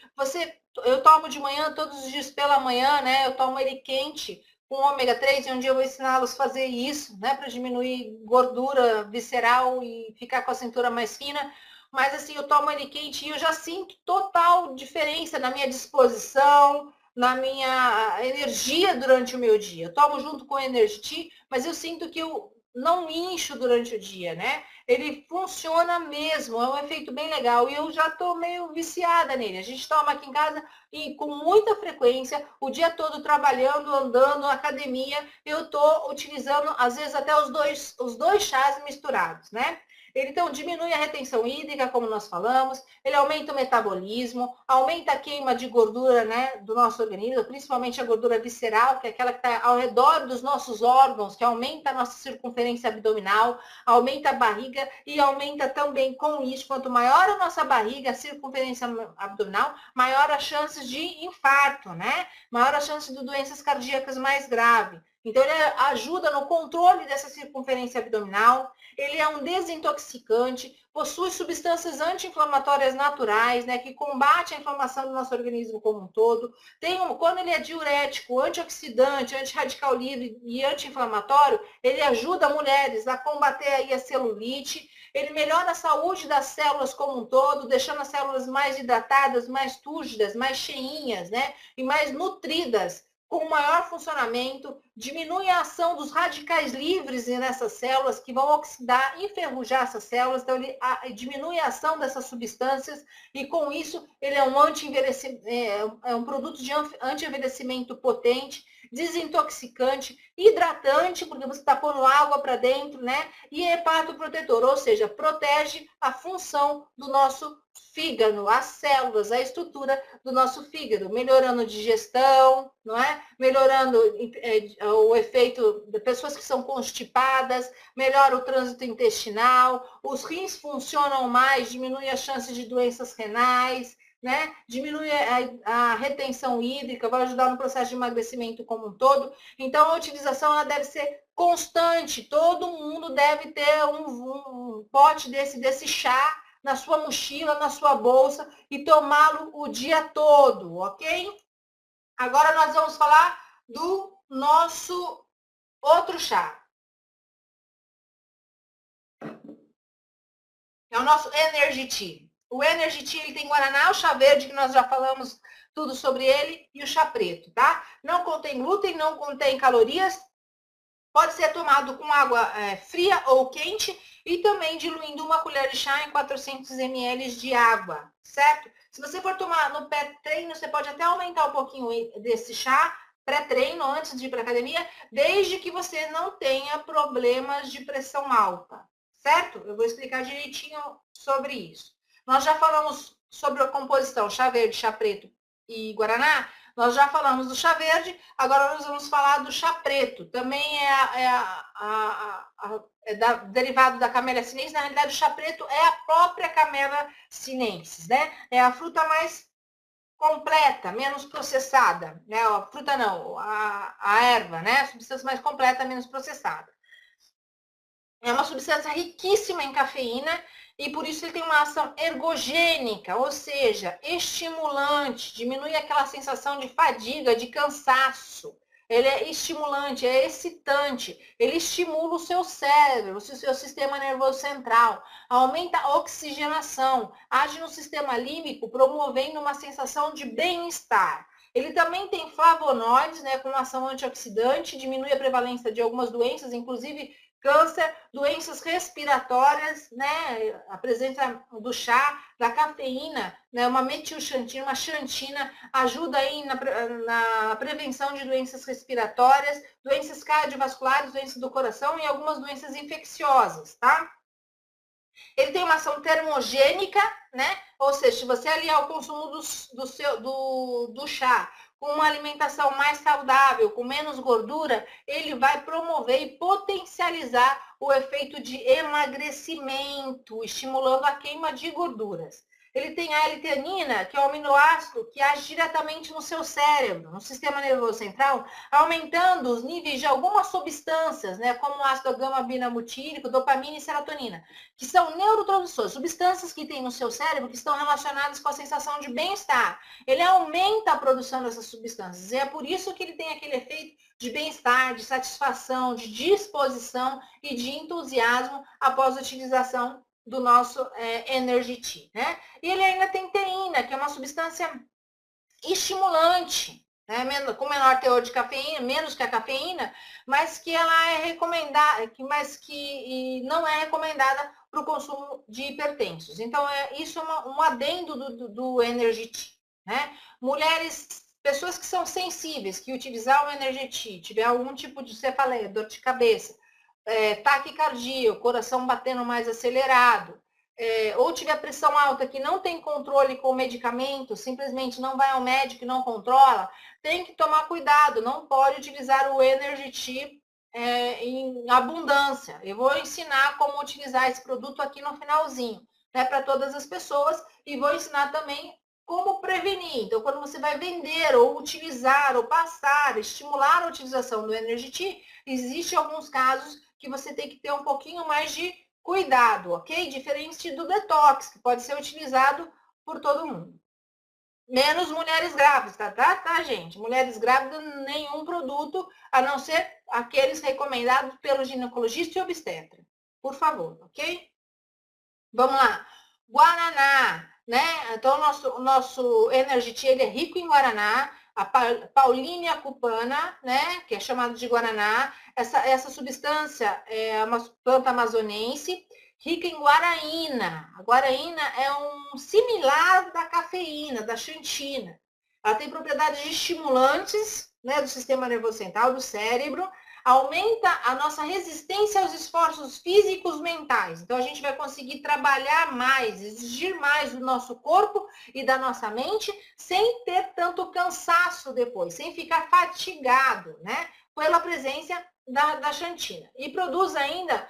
Eu tomo de manhã, todos os dias pela manhã, né? Eu tomo ele quente com ômega 3 e um dia eu vou ensiná-los a fazer isso, né? Para diminuir gordura visceral e ficar com a cintura mais fina. Mas assim, eu tomo ele quente e eu já sinto total diferença na minha disposição, na minha energia durante o meu dia. Eu tomo junto com o Energy, mas eu sinto que eu não incho durante o dia, né? Ele funciona mesmo, é um efeito bem legal. E eu já tô meio viciada nele. A gente toma aqui em casa e com muita frequência, o dia todo trabalhando, andando, na academia, eu tô utilizando, às vezes, até os dois chás misturados, né? Ele, então, diminui a retenção hídrica, como nós falamos, ele aumenta o metabolismo, aumenta a queima de gordura, né, do nosso organismo, principalmente a gordura visceral, que é aquela que está ao redor dos nossos órgãos, que aumenta a nossa circunferência abdominal, aumenta a barriga e aumenta também com isso, quanto maior a nossa barriga, a circunferência abdominal, maior as chances de infarto, né? Maior a chance de doenças cardíacas mais graves. Então, ele ajuda no controle dessa circunferência abdominal, ele é um desintoxicante, possui substâncias anti-inflamatórias naturais, né, que combate a inflamação do nosso organismo como um todo. Quando ele é diurético, antioxidante, antirradical livre e anti-inflamatório, ele ajuda mulheres a combater aí a celulite, ele melhora a saúde das células como um todo, deixando as células mais hidratadas, mais túrgidas, mais cheinhas, né, e mais nutridas, com maior funcionamento, diminui a ação dos radicais livres nessas células que vão oxidar, enferrujar essas células, então ele diminui a ação dessas substâncias e com isso ele é um é um produto de anti-envelhecimento potente, desintoxicante, hidratante, porque você está pondo água para dentro, né? E hepatoprotetor, ou seja, protege a função do nosso fígado, as células, a estrutura do nosso fígado, melhorando a digestão, não é? Melhorando o efeito de pessoas que são constipadas, melhora o trânsito intestinal, os rins funcionam mais, diminui as chances de doenças renais, né? Diminui a retenção hídrica, vai ajudar no processo de emagrecimento como um todo. Então, a utilização ela deve ser constante, todo mundo deve ter um pote desse chá na sua mochila, na sua bolsa e tomá-lo o dia todo, ok? Agora nós vamos falar do nosso outro chá. É o nosso Energy Tea. O Energy Tea ele tem guaraná, o chá verde, que nós já falamos tudo sobre ele, e o chá preto, tá? Não contém glúten, não contém calorias, pode ser tomado com água fria ou quente e também diluindo uma colher de chá em 400 ml de água, certo? Se você for tomar no pré-treino, você pode até aumentar um pouquinho desse chá, pré-treino, antes de ir para academia, desde que você não tenha problemas de pressão alta, certo? Eu vou explicar direitinho sobre isso. Nós já falamos sobre a composição chá verde, chá preto e guaraná. Nós já falamos do chá verde, agora nós vamos falar do chá preto. Também derivado da Camellia sinensis. Na realidade, o chá preto é a própria Camellia sinensis, né? É a fruta mais completa, menos processada, né? A fruta não, a erva, né? A substância mais completa, menos processada. É uma substância riquíssima em cafeína e por isso ele tem uma ação ergogênica, ou seja, estimulante, diminui aquela sensação de fadiga, de cansaço. Ele é estimulante, é excitante, ele estimula o seu cérebro, o seu sistema nervoso central, aumenta a oxigenação, age no sistema límbico, promovendo uma sensação de bem-estar. Ele também tem flavonoides, né, com ação antioxidante, diminui a prevalência de algumas doenças, inclusive câncer, doenças respiratórias, né? A presença do chá, da cafeína, né? Uma metilxantina, uma xantina, ajuda aí na prevenção de doenças respiratórias, doenças cardiovasculares, doenças do coração e algumas doenças infecciosas, tá? Ele tem uma ação termogênica, né? Ou seja, se você aliar o consumo do chá com uma alimentação mais saudável, com menos gordura, ele vai promover e potencializar o efeito de emagrecimento, estimulando a queima de gorduras. Ele tem a L-teanina, que é o aminoácido que age diretamente no seu cérebro, no sistema nervoso central, aumentando os níveis de algumas substâncias, né, como o ácido gama-binabutírico, dopamina e serotonina, que são neurotransmissores, substâncias que tem no seu cérebro que estão relacionadas com a sensação de bem-estar. Ele aumenta a produção dessas substâncias e é por isso que ele tem aquele efeito de bem-estar, de satisfação, de disposição e de entusiasmo após a utilização do nosso Energy Tea, né? E ele ainda tem teína, que é uma substância estimulante, né? Com menor teor de cafeína, menos que a cafeína, mas que ela é recomendada, mas que não é recomendada para o consumo de hipertensos. Então, isso é um adendo do Energy Tea, né? Pessoas que são sensíveis, que utilizar o Energy Tea, tiver algum tipo de cefaleia, dor de cabeça, taquicardia, o coração batendo mais acelerado, ou tiver pressão alta que não tem controle com o medicamento, simplesmente não vai ao médico e não controla, tem que tomar cuidado, não pode utilizar o Energy Tea em abundância. Eu vou ensinar como utilizar esse produto aqui no finalzinho, né, para todas as pessoas, e vou ensinar também como prevenir. Então, quando você vai vender, ou utilizar, ou passar, estimular a utilização do Energy Tea, existem alguns casos que você tem que ter um pouquinho mais de cuidado, ok? Diferente do detox, que pode ser utilizado por todo mundo. Menos mulheres grávidas, tá, gente? Mulheres grávidas, nenhum produto, a não ser aqueles recomendados pelo ginecologista e obstetra. Por favor, ok? Vamos lá. Guaraná, né? Então, o nosso Energy Tea, ele é rico em guaraná. a Paulínia cupana, né, que é chamada de guaraná. Essa substância é uma planta amazonense, rica em guaraína. A guaraína é um similar da cafeína, da xantina. Ela tem propriedades estimulantes, né, do sistema nervoso central, do cérebro, aumenta a nossa resistência aos esforços físicos mentais. Então, a gente vai conseguir trabalhar mais, exigir mais do nosso corpo e da nossa mente, sem ter tanto cansaço depois, sem ficar fatigado, né? Pela presença da xantina. E produz ainda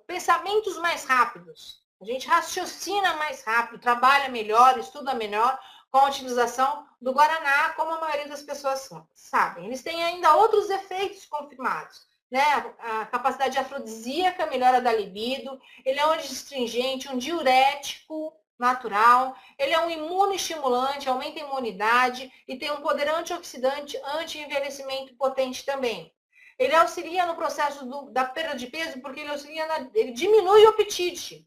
pensamentos mais rápidos. A gente raciocina mais rápido, trabalha melhor, estuda melhor, com a utilização do guaraná, como a maioria das pessoas sabem. Eles têm ainda outros efeitos confirmados, né? A capacidade afrodisíaca, melhora da libido, ele é um astringente, um diurético natural, ele é um imunoestimulante, aumenta a imunidade e tem um poder antioxidante, anti-envelhecimento potente também. Ele auxilia no processo da perda de peso, porque ele diminui o apetite.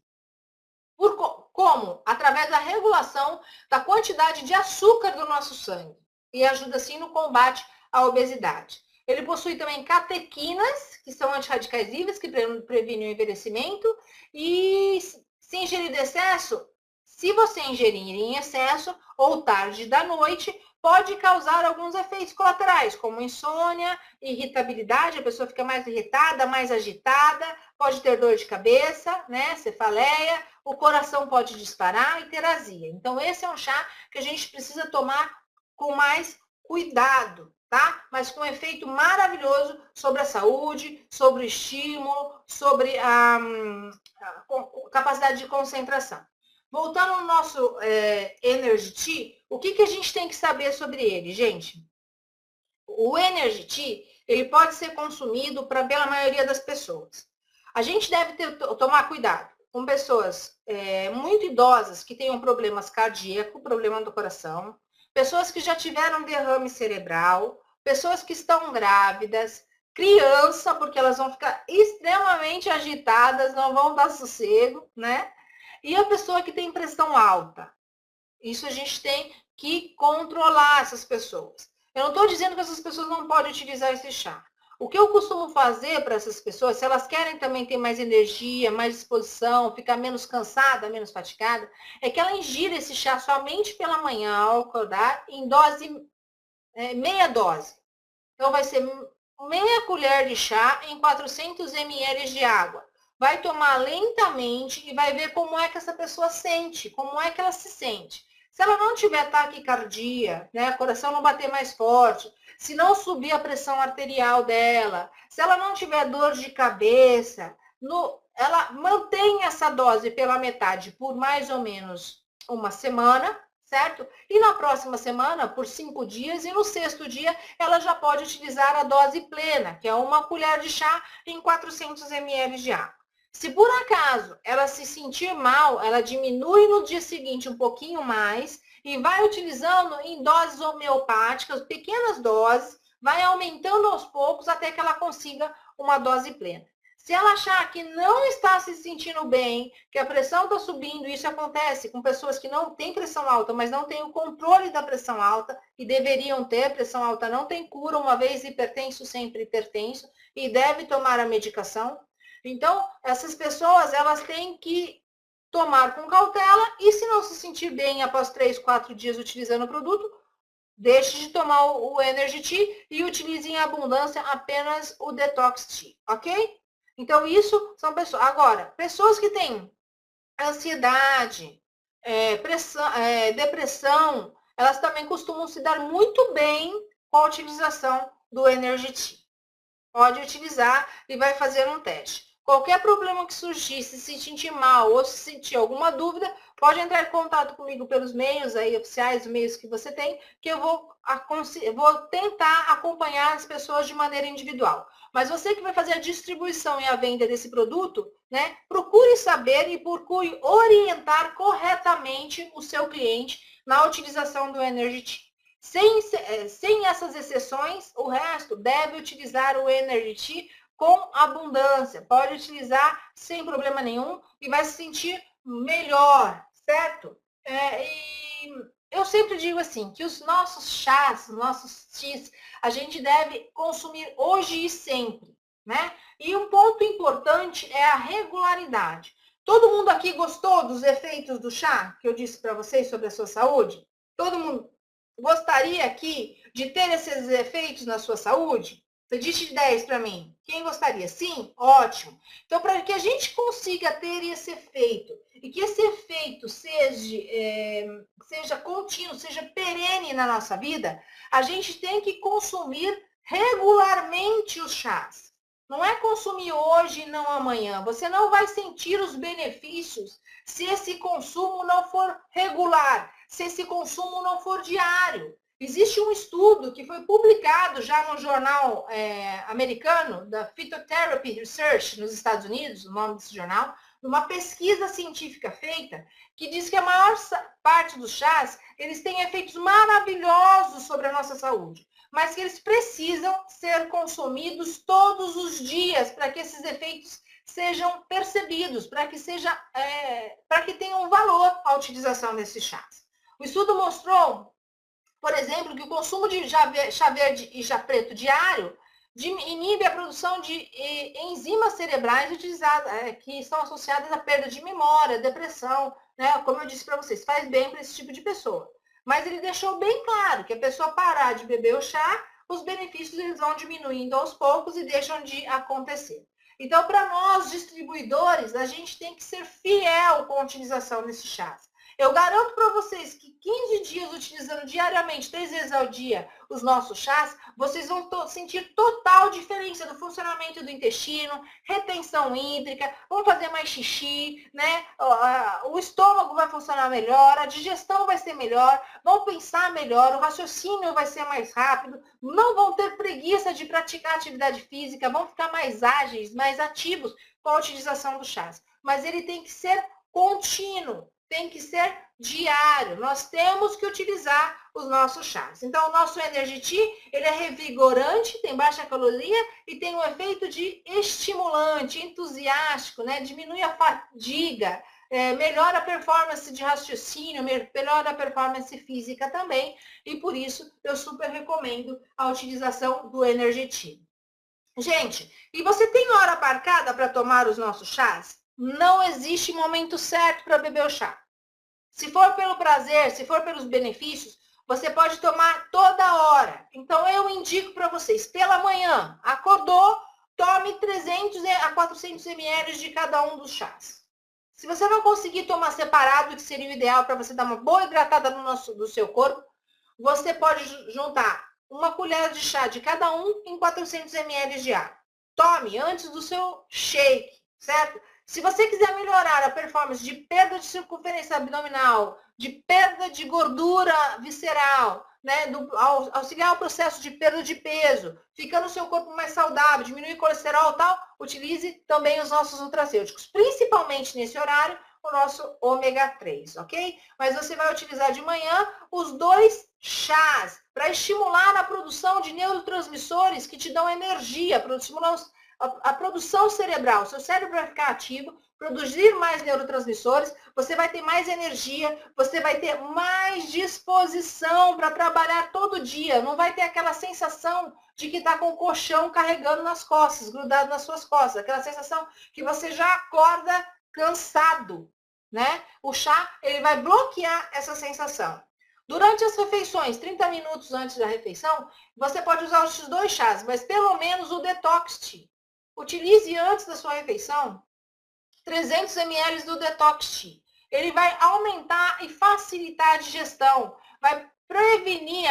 Como? Através da regulação da quantidade de açúcar do nosso sangue. E ajuda, assim, no combate à obesidade. Ele possui também catequinas, que são antirradicais livres, que previnem o envelhecimento. E se ingerir de excesso, se você ingerir em excesso ou tarde da noite, pode causar alguns efeitos colaterais, como insônia, irritabilidade, a pessoa fica mais irritada, mais agitada, pode ter dor de cabeça, né, cefaleia, o coração pode disparar e ter azia. Então, esse é um chá que a gente precisa tomar com mais cuidado, tá? Mas com um efeito maravilhoso sobre a saúde, sobre o estímulo, sobre a capacidade de concentração. Voltando no nosso Energy Tea, o que a gente tem que saber sobre ele, gente? O Energy Tea, ele pode ser consumido pela maioria das pessoas. A gente deve tomar cuidado com pessoas muito idosas que tenham problemas cardíacos, problema do coração, pessoas que já tiveram derrame cerebral, pessoas que estão grávidas, criança, porque elas vão ficar extremamente agitadas, não vão dar sossego, né? E a pessoa que tem pressão alta. Isso a gente tem que controlar essas pessoas. Eu não estou dizendo que essas pessoas não podem utilizar esse chá. O que eu costumo fazer para essas pessoas, se elas querem também ter mais energia, mais disposição, ficar menos cansada, menos fatigada, é que ela ingira esse chá somente pela manhã ao acordar, em dose, meia dose. Então, vai ser meia colher de chá em 400 ml de água. Vai tomar lentamente e vai ver como é que essa pessoa sente, como é que ela se sente. Se ela não tiver taquicardia, né, o coração não bater mais forte, se não subir a pressão arterial dela, se ela não tiver dor de cabeça, ela mantém essa dose pela metade por mais ou menos uma semana, certo? E na próxima semana, por 5 dias, e no 6º dia, ela já pode utilizar a dose plena, que é uma colher de chá em 400 ml de água. Se por acaso ela se sentir mal, ela diminui no dia seguinte um pouquinho mais e vai utilizando em doses homeopáticas, pequenas doses, vai aumentando aos poucos até que ela consiga uma dose plena. Se ela achar que não está se sentindo bem, que a pressão está subindo, isso acontece com pessoas que não têm pressão alta, mas não têm o controle da pressão alta e deveriam ter, pressão alta não tem cura, uma vez hipertenso, sempre hipertenso, e deve tomar a medicação. Então, essas pessoas, elas têm que tomar com cautela e se não se sentir bem após 3, 4 dias utilizando o produto, deixe de tomar o Energy Tea e utilize em abundância apenas o Detox Tea, ok? Então, isso são pessoas. Agora, pessoas que têm ansiedade, depressão, elas também costumam se dar muito bem com a utilização do Energy Tea. Pode utilizar e vai fazer um teste. Qualquer problema que surgir, se sentir mal ou se sentir alguma dúvida, pode entrar em contato comigo pelos meios aí oficiais, os meios que você tem, que eu vou tentar acompanhar as pessoas de maneira individual. Mas você que vai fazer a distribuição e a venda desse produto, né, procure saber e procure orientar corretamente o seu cliente na utilização do Energy Tea. Sem essas exceções, o resto deve utilizar o Energy Tea com abundância. Pode utilizar sem problema nenhum e vai se sentir melhor, certo? E eu sempre digo assim, que os nossos chás, os nossos teas, a gente deve consumir hoje e sempre, né? E um ponto importante é a regularidade. Todo mundo aqui gostou dos efeitos do chá que eu disse para vocês sobre a sua saúde? Todo mundo gostaria aqui de ter esses efeitos na sua saúde? Você disse de 10 para mim. Quem gostaria? Sim? Ótimo. Então, para que a gente consiga ter esse efeito e que esse efeito seja contínuo, seja perene na nossa vida, a gente tem que consumir regularmente os chás. Não é consumir hoje e não amanhã. Você não vai sentir os benefícios se esse consumo não for regular, se esse consumo não for diário. Existe um estudo que foi publicado já no jornal americano, da Phytotherapy Research, nos Estados Unidos, o nome desse jornal, uma pesquisa científica feita, que diz que a maior parte dos chás, eles têm efeitos maravilhosos sobre a nossa saúde, mas que eles precisam ser consumidos todos os dias para que esses efeitos sejam percebidos, para que tenha um valor a utilização desses chás. O estudo mostrou, por exemplo, que o consumo de chá verde e chá preto diário inibe a produção de enzimas cerebrais que estão associadas à perda de memória, depressão, né? Como eu disse para vocês, faz bem para esse tipo de pessoa. Mas ele deixou bem claro que a pessoa parar de beber o chá, os benefícios eles vão diminuindo aos poucos e deixam de acontecer. Então, para nós, distribuidores, a gente tem que ser fiel com a utilização desses chás. Eu garanto para vocês que 15 dias utilizando diariamente, 3 vezes ao dia, os nossos chás, vocês vão sentir total diferença do funcionamento do intestino, retenção hídrica, vão fazer mais xixi, né? O estômago vai funcionar melhor, a digestão vai ser melhor, vão pensar melhor, o raciocínio vai ser mais rápido, não vão ter preguiça de praticar atividade física, vão ficar mais ágeis, mais ativos com a utilização dos chás. Mas ele tem que ser contínuo. Tem que ser diário. Nós temos que utilizar os nossos chás. Então, o nosso Energy Tea, ele é revigorante, tem baixa caloria e tem um efeito de estimulante, entusiástico, né? Diminui a fadiga, melhora a performance de raciocínio, melhora a performance física também. E por isso, eu super recomendo a utilização do Energy Tea. Gente, e você tem hora marcada para tomar os nossos chás? Não existe momento certo para beber o chá. Se for pelo prazer, se for pelos benefícios, você pode tomar toda hora. Então, eu indico para vocês, pela manhã, acordou, tome 300 a 400 ml de cada um dos chás. Se você não conseguir tomar separado, que seria o ideal para você dar uma boa hidratada no seu corpo, você pode juntar uma colher de chá de cada um em 400 ml de água. Tome antes do seu shake, certo? Se você quiser melhorar a performance de perda de circunferência abdominal, de perda de gordura visceral, né, auxiliar o processo de perda de peso, ficando o seu corpo mais saudável, diminuir o colesterol e tal, utilize também os nossos nutracêuticos, principalmente nesse horário, o nosso ômega 3, ok? Mas você vai utilizar de manhã os 2 chás para estimular a produção de neurotransmissores que te dão energia, para estimular a produção cerebral. O seu cérebro vai ficar ativo, produzir mais neurotransmissores, você vai ter mais energia, você vai ter mais disposição para trabalhar todo dia. Não vai ter aquela sensação de que está com o colchão carregando nas costas, grudado nas suas costas. Aquela sensação que você já acorda cansado, né? O chá, ele vai bloquear essa sensação. Durante as refeições, 30 minutos antes da refeição, você pode usar os 2 chás, mas pelo menos o Detox Tea. Utilize antes da sua refeição 300 ml do Detox Tea. Ele vai aumentar e facilitar a digestão, vai prevenir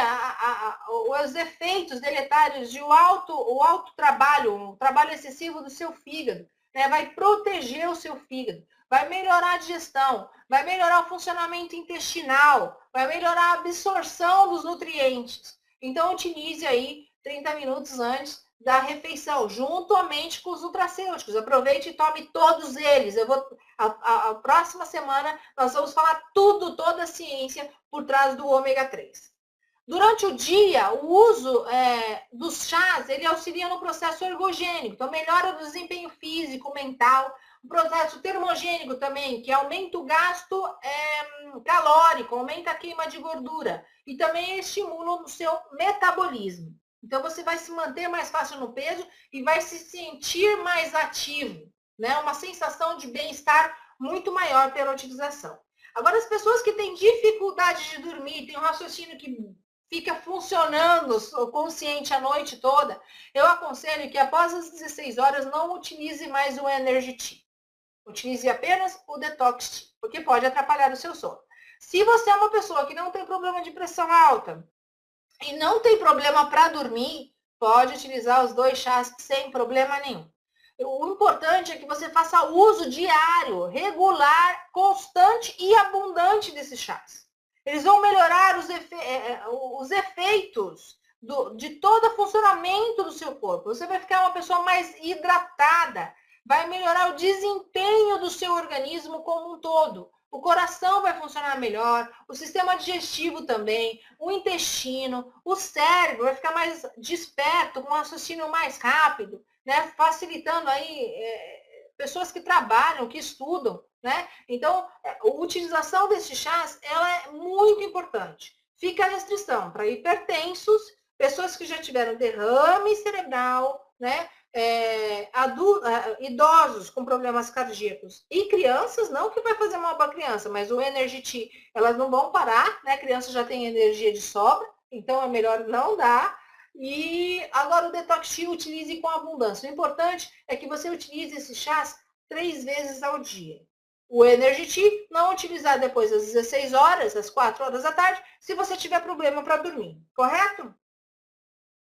os efeitos deletários de o alto trabalho, o trabalho excessivo do seu fígado, né? Vai proteger o seu fígado, vai melhorar a digestão, vai melhorar o funcionamento intestinal, vai melhorar a absorção dos nutrientes. Então, utilize aí 30 minutos antes da refeição, juntamente com os nutracêuticos. Aproveite e tome todos eles. A próxima semana nós vamos falar toda a ciência por trás do ômega 3. Durante o dia, o uso dos chás, ele auxilia no processo ergogênico, então melhora o desempenho físico, mental, O processo termogênico também, que aumenta o gasto calórico, aumenta a queima de gordura e também estimula o seu metabolismo. Então, você vai se manter mais fácil no peso e vai se sentir mais ativo, né? Uma sensação de bem-estar muito maior pela utilização. Agora, as pessoas que têm dificuldade de dormir, têm um raciocínio que fica funcionando o consciente a noite toda, eu aconselho que após as 16 horas não utilize mais o Energy Tea. Utilize apenas o Detox Tea, porque pode atrapalhar o seu sono. Se você é uma pessoa que não tem problema de pressão alta e não tem problema para dormir, pode utilizar os 2 chás sem problema nenhum. O importante é que você faça uso diário, regular, constante e abundante desses chás. Eles vão melhorar os efeitos de todo o funcionamento do seu corpo. Você vai ficar uma pessoa mais hidratada, vai melhorar o desempenho do seu organismo como um todo. O coração vai funcionar melhor, o sistema digestivo também, o intestino, o cérebro vai ficar mais desperto, com um raciocínio mais rápido, né? Facilitando aí pessoas que trabalham, que estudam, né? Então, a utilização desses chás, ela é muito importante. Fica a restrição para hipertensos, pessoas que já tiveram derrame cerebral, né? Idosos com problemas cardíacos e crianças, não que vai fazer mal para a criança, mas o Energy Tea, elas não vão parar, né? A criança já tem energia de sobra, então é melhor não dar. E agora o Detox Tea utilize com abundância. O importante é que você utilize esses chás 3 vezes ao dia. O Energy Tea não utilizar depois das 16 horas, às 4 horas da tarde, se você tiver problema para dormir, correto?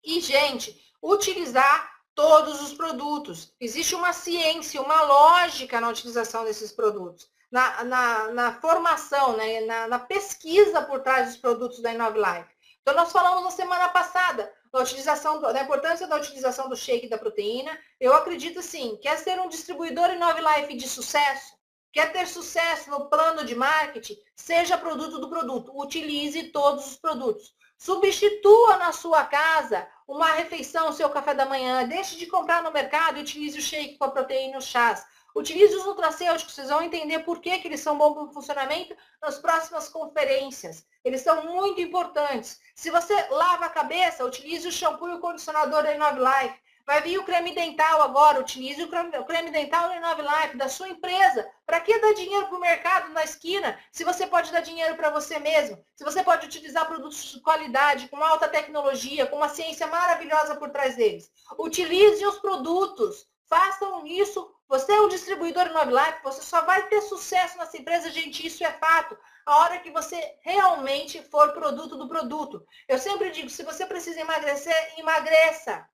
E, gente, utilizar todos os produtos. Existe uma ciência, uma lógica na utilização desses produtos, na formação, né? na pesquisa por trás dos produtos da Inove Life. Então, nós falamos na semana passada da importância da utilização do shake da proteína. Eu acredito, sim, quer ser um distribuidor Inove Life de sucesso, quer ter sucesso no plano de marketing, seja produto do produto, utilize todos os produtos. Substitua na sua casa uma refeição, o seu café da manhã. Deixe de comprar no mercado e utilize o shake com a proteína e os chás. Utilize os nutracêuticos, vocês vão entender por que eles são bons para o funcionamento nas próximas conferências. Eles são muito importantes. Se você lava a cabeça, utilize o shampoo e o condicionador da Inove Life. Vai vir o creme dental agora, utilize o creme dental da Inove Life, da sua empresa. Para que dar dinheiro para o mercado na esquina, se você pode dar dinheiro para você mesmo? Se você pode utilizar produtos de qualidade, com alta tecnologia, com uma ciência maravilhosa por trás deles. Utilize os produtos, façam isso. Você é um distribuidor Inove Life, você só vai ter sucesso nessa empresa, gente, isso é fato. A hora que você realmente for produto do produto. Eu sempre digo, se você precisa emagrecer, emagreça.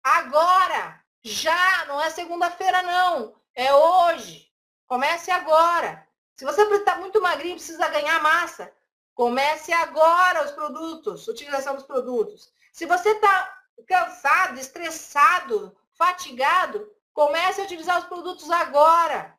Agora, já, não é segunda-feira não, é hoje. Comece agora. Se você está muito magrinho e precisa ganhar massa, comece agora os produtos, utilização dos produtos. Se você está cansado, estressado, fatigado, comece a utilizar os produtos agora.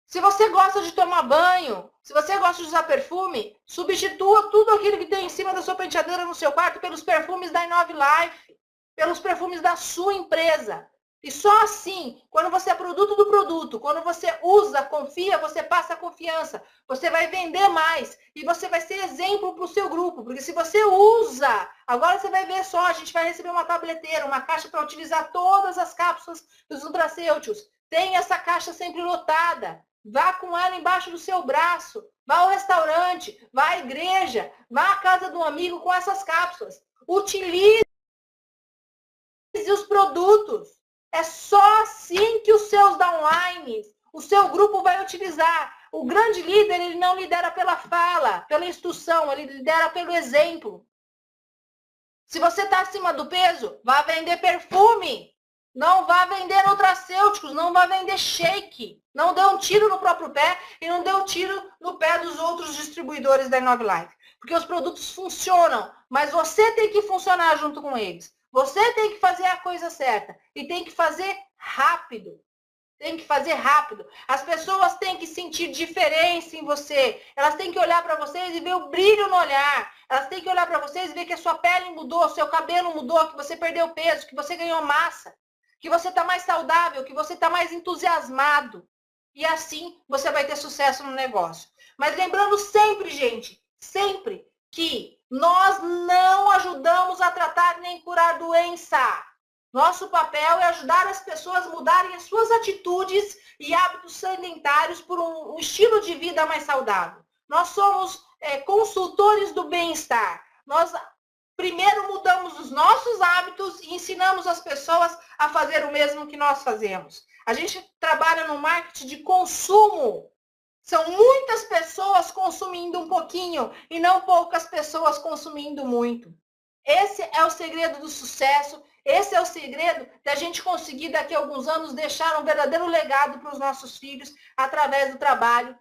Se você gosta de tomar banho, se você gosta de usar perfume, substitua tudo aquilo que tem em cima da sua penteadeira no seu quarto pelos perfumes da Inove Life, pelos perfumes da sua empresa. E só assim, quando você é produto do produto, quando você usa, confia, você passa a confiança, você vai vender mais e você vai ser exemplo para o seu grupo. Porque se você usa, agora você vai ver só, a gente vai receber uma tableteira, uma caixa para utilizar todas as cápsulas dos nutracêuticos. Tem essa caixa sempre lotada. Vá com ela embaixo do seu braço. Vá ao restaurante, vá à igreja, vá à casa do amigo com essas cápsulas. Utilize os produtos. É só assim que os seus downlines, o seu grupo vai utilizar. O grande líder, ele não lidera pela fala, pela instrução, ele lidera pelo exemplo. Se você está acima do peso, vá vender perfume. Não vá vender nutracêuticos, não vá vender shake. Não dê um tiro no próprio pé e não dê um tiro no pé dos outros distribuidores da Inove Life. Porque os produtos funcionam, mas você tem que funcionar junto com eles. Você tem que fazer a coisa certa e tem que fazer rápido. Tem que fazer rápido. As pessoas têm que sentir diferença em você. Elas têm que olhar para vocês e ver o brilho no olhar. Elas têm que olhar para vocês e ver que a sua pele mudou, seu cabelo mudou, que você perdeu peso, que você ganhou massa. que você está mais saudável, que você está mais entusiasmado. E assim você vai ter sucesso no negócio. Mas lembrando sempre, gente, sempre que nós não ajudamos a tratar nem curar doença. Nosso papel é ajudar as pessoas a mudarem as suas atitudes e hábitos sedentários por um estilo de vida mais saudável. Nós somos consultores do bem-estar. Nós primeiro mudamos os nossos hábitos e ensinamos as pessoas a fazer o mesmo que nós fazemos. A gente trabalha no marketing de consumo. São muitas pessoas consumindo um pouquinho e não poucas pessoas consumindo muito. Esse é o segredo do sucesso. Esse é o segredo da gente conseguir, daqui a alguns anos, deixar um verdadeiro legado para os nossos filhos através do trabalho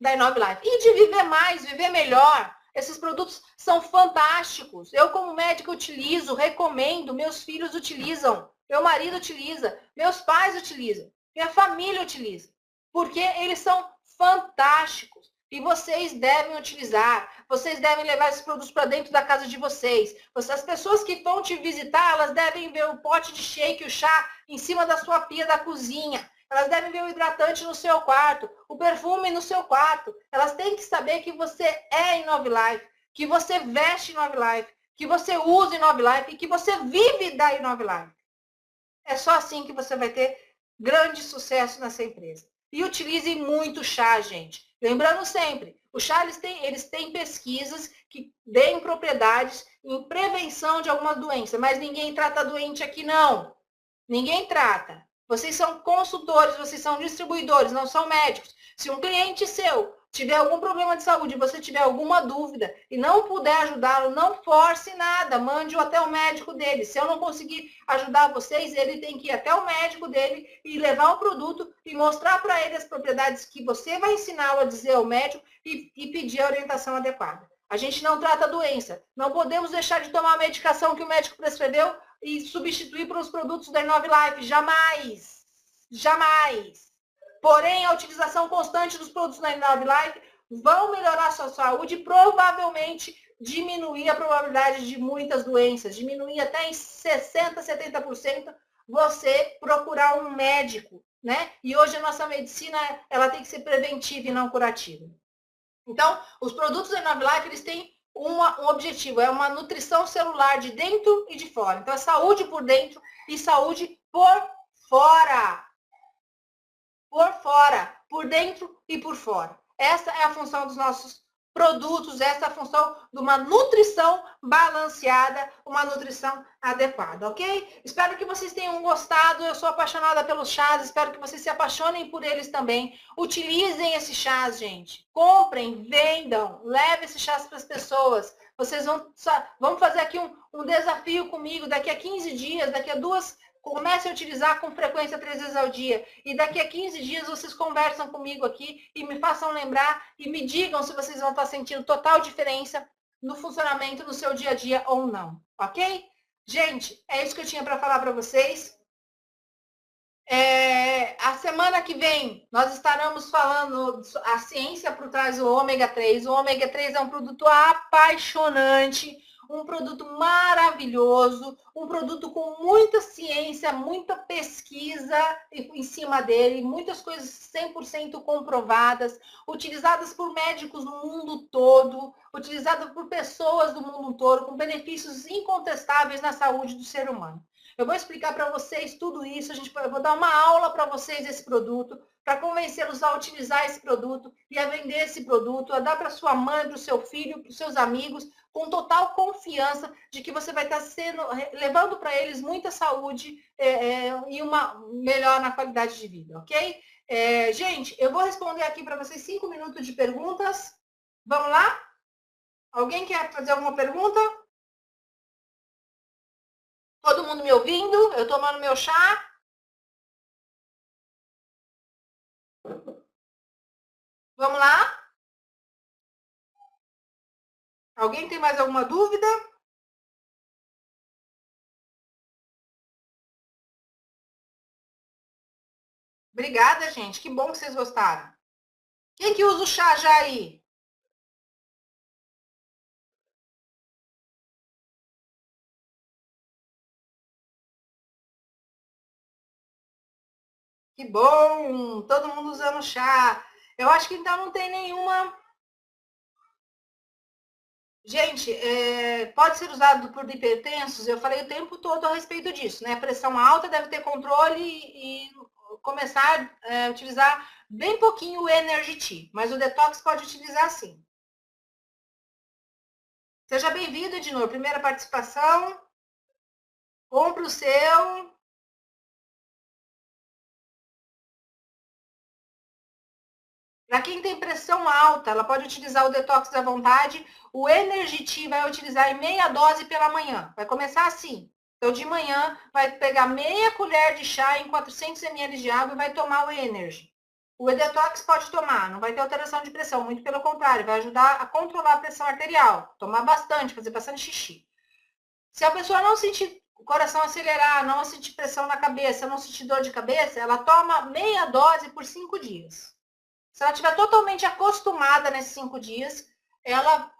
da Inove Life. E de viver mais, viver melhor. Esses produtos são fantásticos. Eu, como médica, utilizo, recomendo, meus filhos utilizam, meu marido utiliza, meus pais utilizam, minha família utiliza. Porque eles são fantásticos. E vocês devem utilizar, vocês devem levar esses produtos para dentro da casa de vocês. As pessoas que vão te visitar, elas devem ver o pote de shake, o chá, em cima da sua pia da cozinha. Elas devem ver o hidratante no seu quarto, o perfume no seu quarto. Elas têm que saber que você é Inove Life, que você veste Inove Life, que você usa Inove Life e que você vive da Inove Life. É só assim que você vai ter grande sucesso nessa empresa. E utilize muito chá, gente. Lembrando sempre, o chá eles têm pesquisas que deem propriedades em prevenção de alguma doença, mas ninguém trata doente aqui não. Ninguém trata. Vocês são consultores, vocês são distribuidores, não são médicos. Se um cliente seu tiver algum problema de saúde, você tiver alguma dúvida e não puder ajudá-lo, não force nada, mande-o até o médico dele. Se eu não conseguir ajudar vocês, ele tem que ir até o médico dele e levar o produto e mostrar para ele as propriedades que você vai ensiná-lo a dizer ao médico e pedir a orientação adequada. A gente não trata a doença. Não podemos deixar de tomar a medicação que o médico prescreveu e substituir para os produtos da Inove Life. Jamais. Jamais. Porém, a utilização constante dos produtos da Inove Life vão melhorar a sua saúde e provavelmente diminuir a probabilidade de muitas doenças, diminuir até em 60%, 70% você procurar um médico, né? E hoje a nossa medicina, ela tem que ser preventiva e não curativa. Então, os produtos da Inove Life, eles têm um objetivo, é uma nutrição celular de dentro e de fora. Então, é saúde por dentro e saúde por fora. Por fora, por dentro e por fora. Essa é a função dos nossos produtos, essa é a função de uma nutrição balanceada, uma nutrição adequada, ok? Espero que vocês tenham gostado. Eu sou apaixonada pelos chás, espero que vocês se apaixonem por eles também. Utilizem esses chás, gente. Comprem, vendam, levem esses chás para as pessoas. Vocês vão fazer aqui um desafio comigo daqui a 15 dias, daqui a comece a utilizar com frequência 3 vezes ao dia. E daqui a 15 dias vocês conversam comigo aqui e me façam lembrar e me digam se vocês vão estar sentindo total diferença no funcionamento no seu dia a dia ou não. Ok? Gente, é isso que eu tinha para falar para vocês. A semana que vem nós estaremos falando a ciência por trás do ômega 3. O ômega 3 é um produto apaixonante, um produto maravilhoso, um produto com muita ciência, muita pesquisa em cima dele, muitas coisas 100% comprovadas, utilizadas por médicos no mundo todo, utilizadas por pessoas do mundo todo, com benefícios incontestáveis na saúde do ser humano. Eu vou explicar para vocês tudo isso, eu vou dar uma aula para vocês desse produto, para convencê-los a utilizar esse produto e a vender esse produto, a dar para sua mãe, para o seu filho, para os seus amigos, com total confiança de que você vai estar levando para eles muita saúde e uma melhor na qualidade de vida, ok? Gente, eu vou responder aqui para vocês 5 minutos de perguntas. Vamos lá? Alguém quer fazer alguma pergunta? Todo mundo me ouvindo? Eu tomando meu chá? Vamos lá? Alguém tem mais alguma dúvida? Obrigada, gente. Que bom que vocês gostaram. Quem que usa o chá já aí? Que bom! Todo mundo usando chá. Eu acho que então não tem nenhuma... Gente, pode ser usado por hipertensos, eu falei o tempo todo a respeito disso, né? Pressão alta deve ter controle e começar a utilizar bem pouquinho o Energy Tea, mas o detox pode utilizar sim. Seja bem-vindo, Ednor. Primeira participação. Compre o seu. Para quem tem pressão alta, ela pode utilizar o detox à vontade. O Energy Tea vai utilizar em meia dose pela manhã. Vai começar assim. Então, de manhã, vai pegar meia colher de chá em 400 ml de água e vai tomar o Energy. O Detox pode tomar, não vai ter alteração de pressão, muito pelo contrário, vai ajudar a controlar a pressão arterial. Tomar bastante, fazer bastante xixi. Se a pessoa não sentir o coração acelerar, não sentir pressão na cabeça, não sentir dor de cabeça, ela toma meia dose por 5 dias. Se ela estiver totalmente acostumada nesses 5 dias, ela,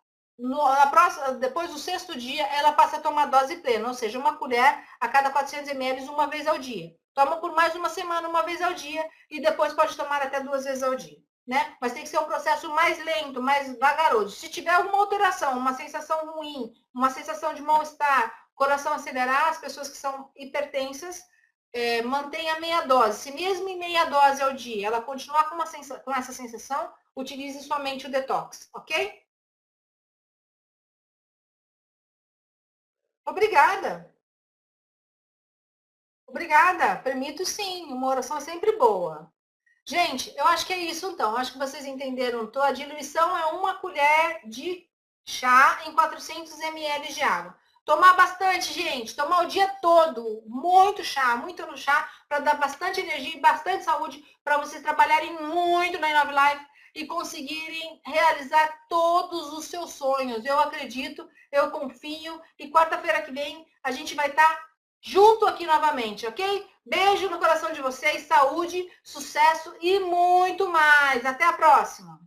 depois do 6º dia, ela passa a tomar dose plena, ou seja, uma colher a cada 400 ml uma vez ao dia. Toma por mais uma semana, uma vez ao dia, e depois pode tomar até 2 vezes ao dia. Né? Mas tem que ser um processo mais lento, mais vagaroso. Se tiver alguma alteração, uma sensação ruim, uma sensação de mal-estar, coração acelerar, as pessoas que são hipertensas, mantenha meia dose. Se mesmo em meia dose ao dia ela continuar com essa sensação, utilize somente o detox, ok? Obrigada. Obrigada. Permito sim, uma oração é sempre boa. Gente, eu acho que é isso então. Acho que vocês entenderam. A diluição é uma colher de chá em 400 ml de água. Tomar bastante, gente. Tomar o dia todo. Muito chá para dar bastante energia e bastante saúde para vocês trabalharem muito na Inove Life e conseguirem realizar todos os seus sonhos. Eu acredito, eu confio e quarta-feira que vem a gente vai estar junto aqui novamente, ok? Beijo no coração de vocês, saúde, sucesso e muito mais. Até a próxima!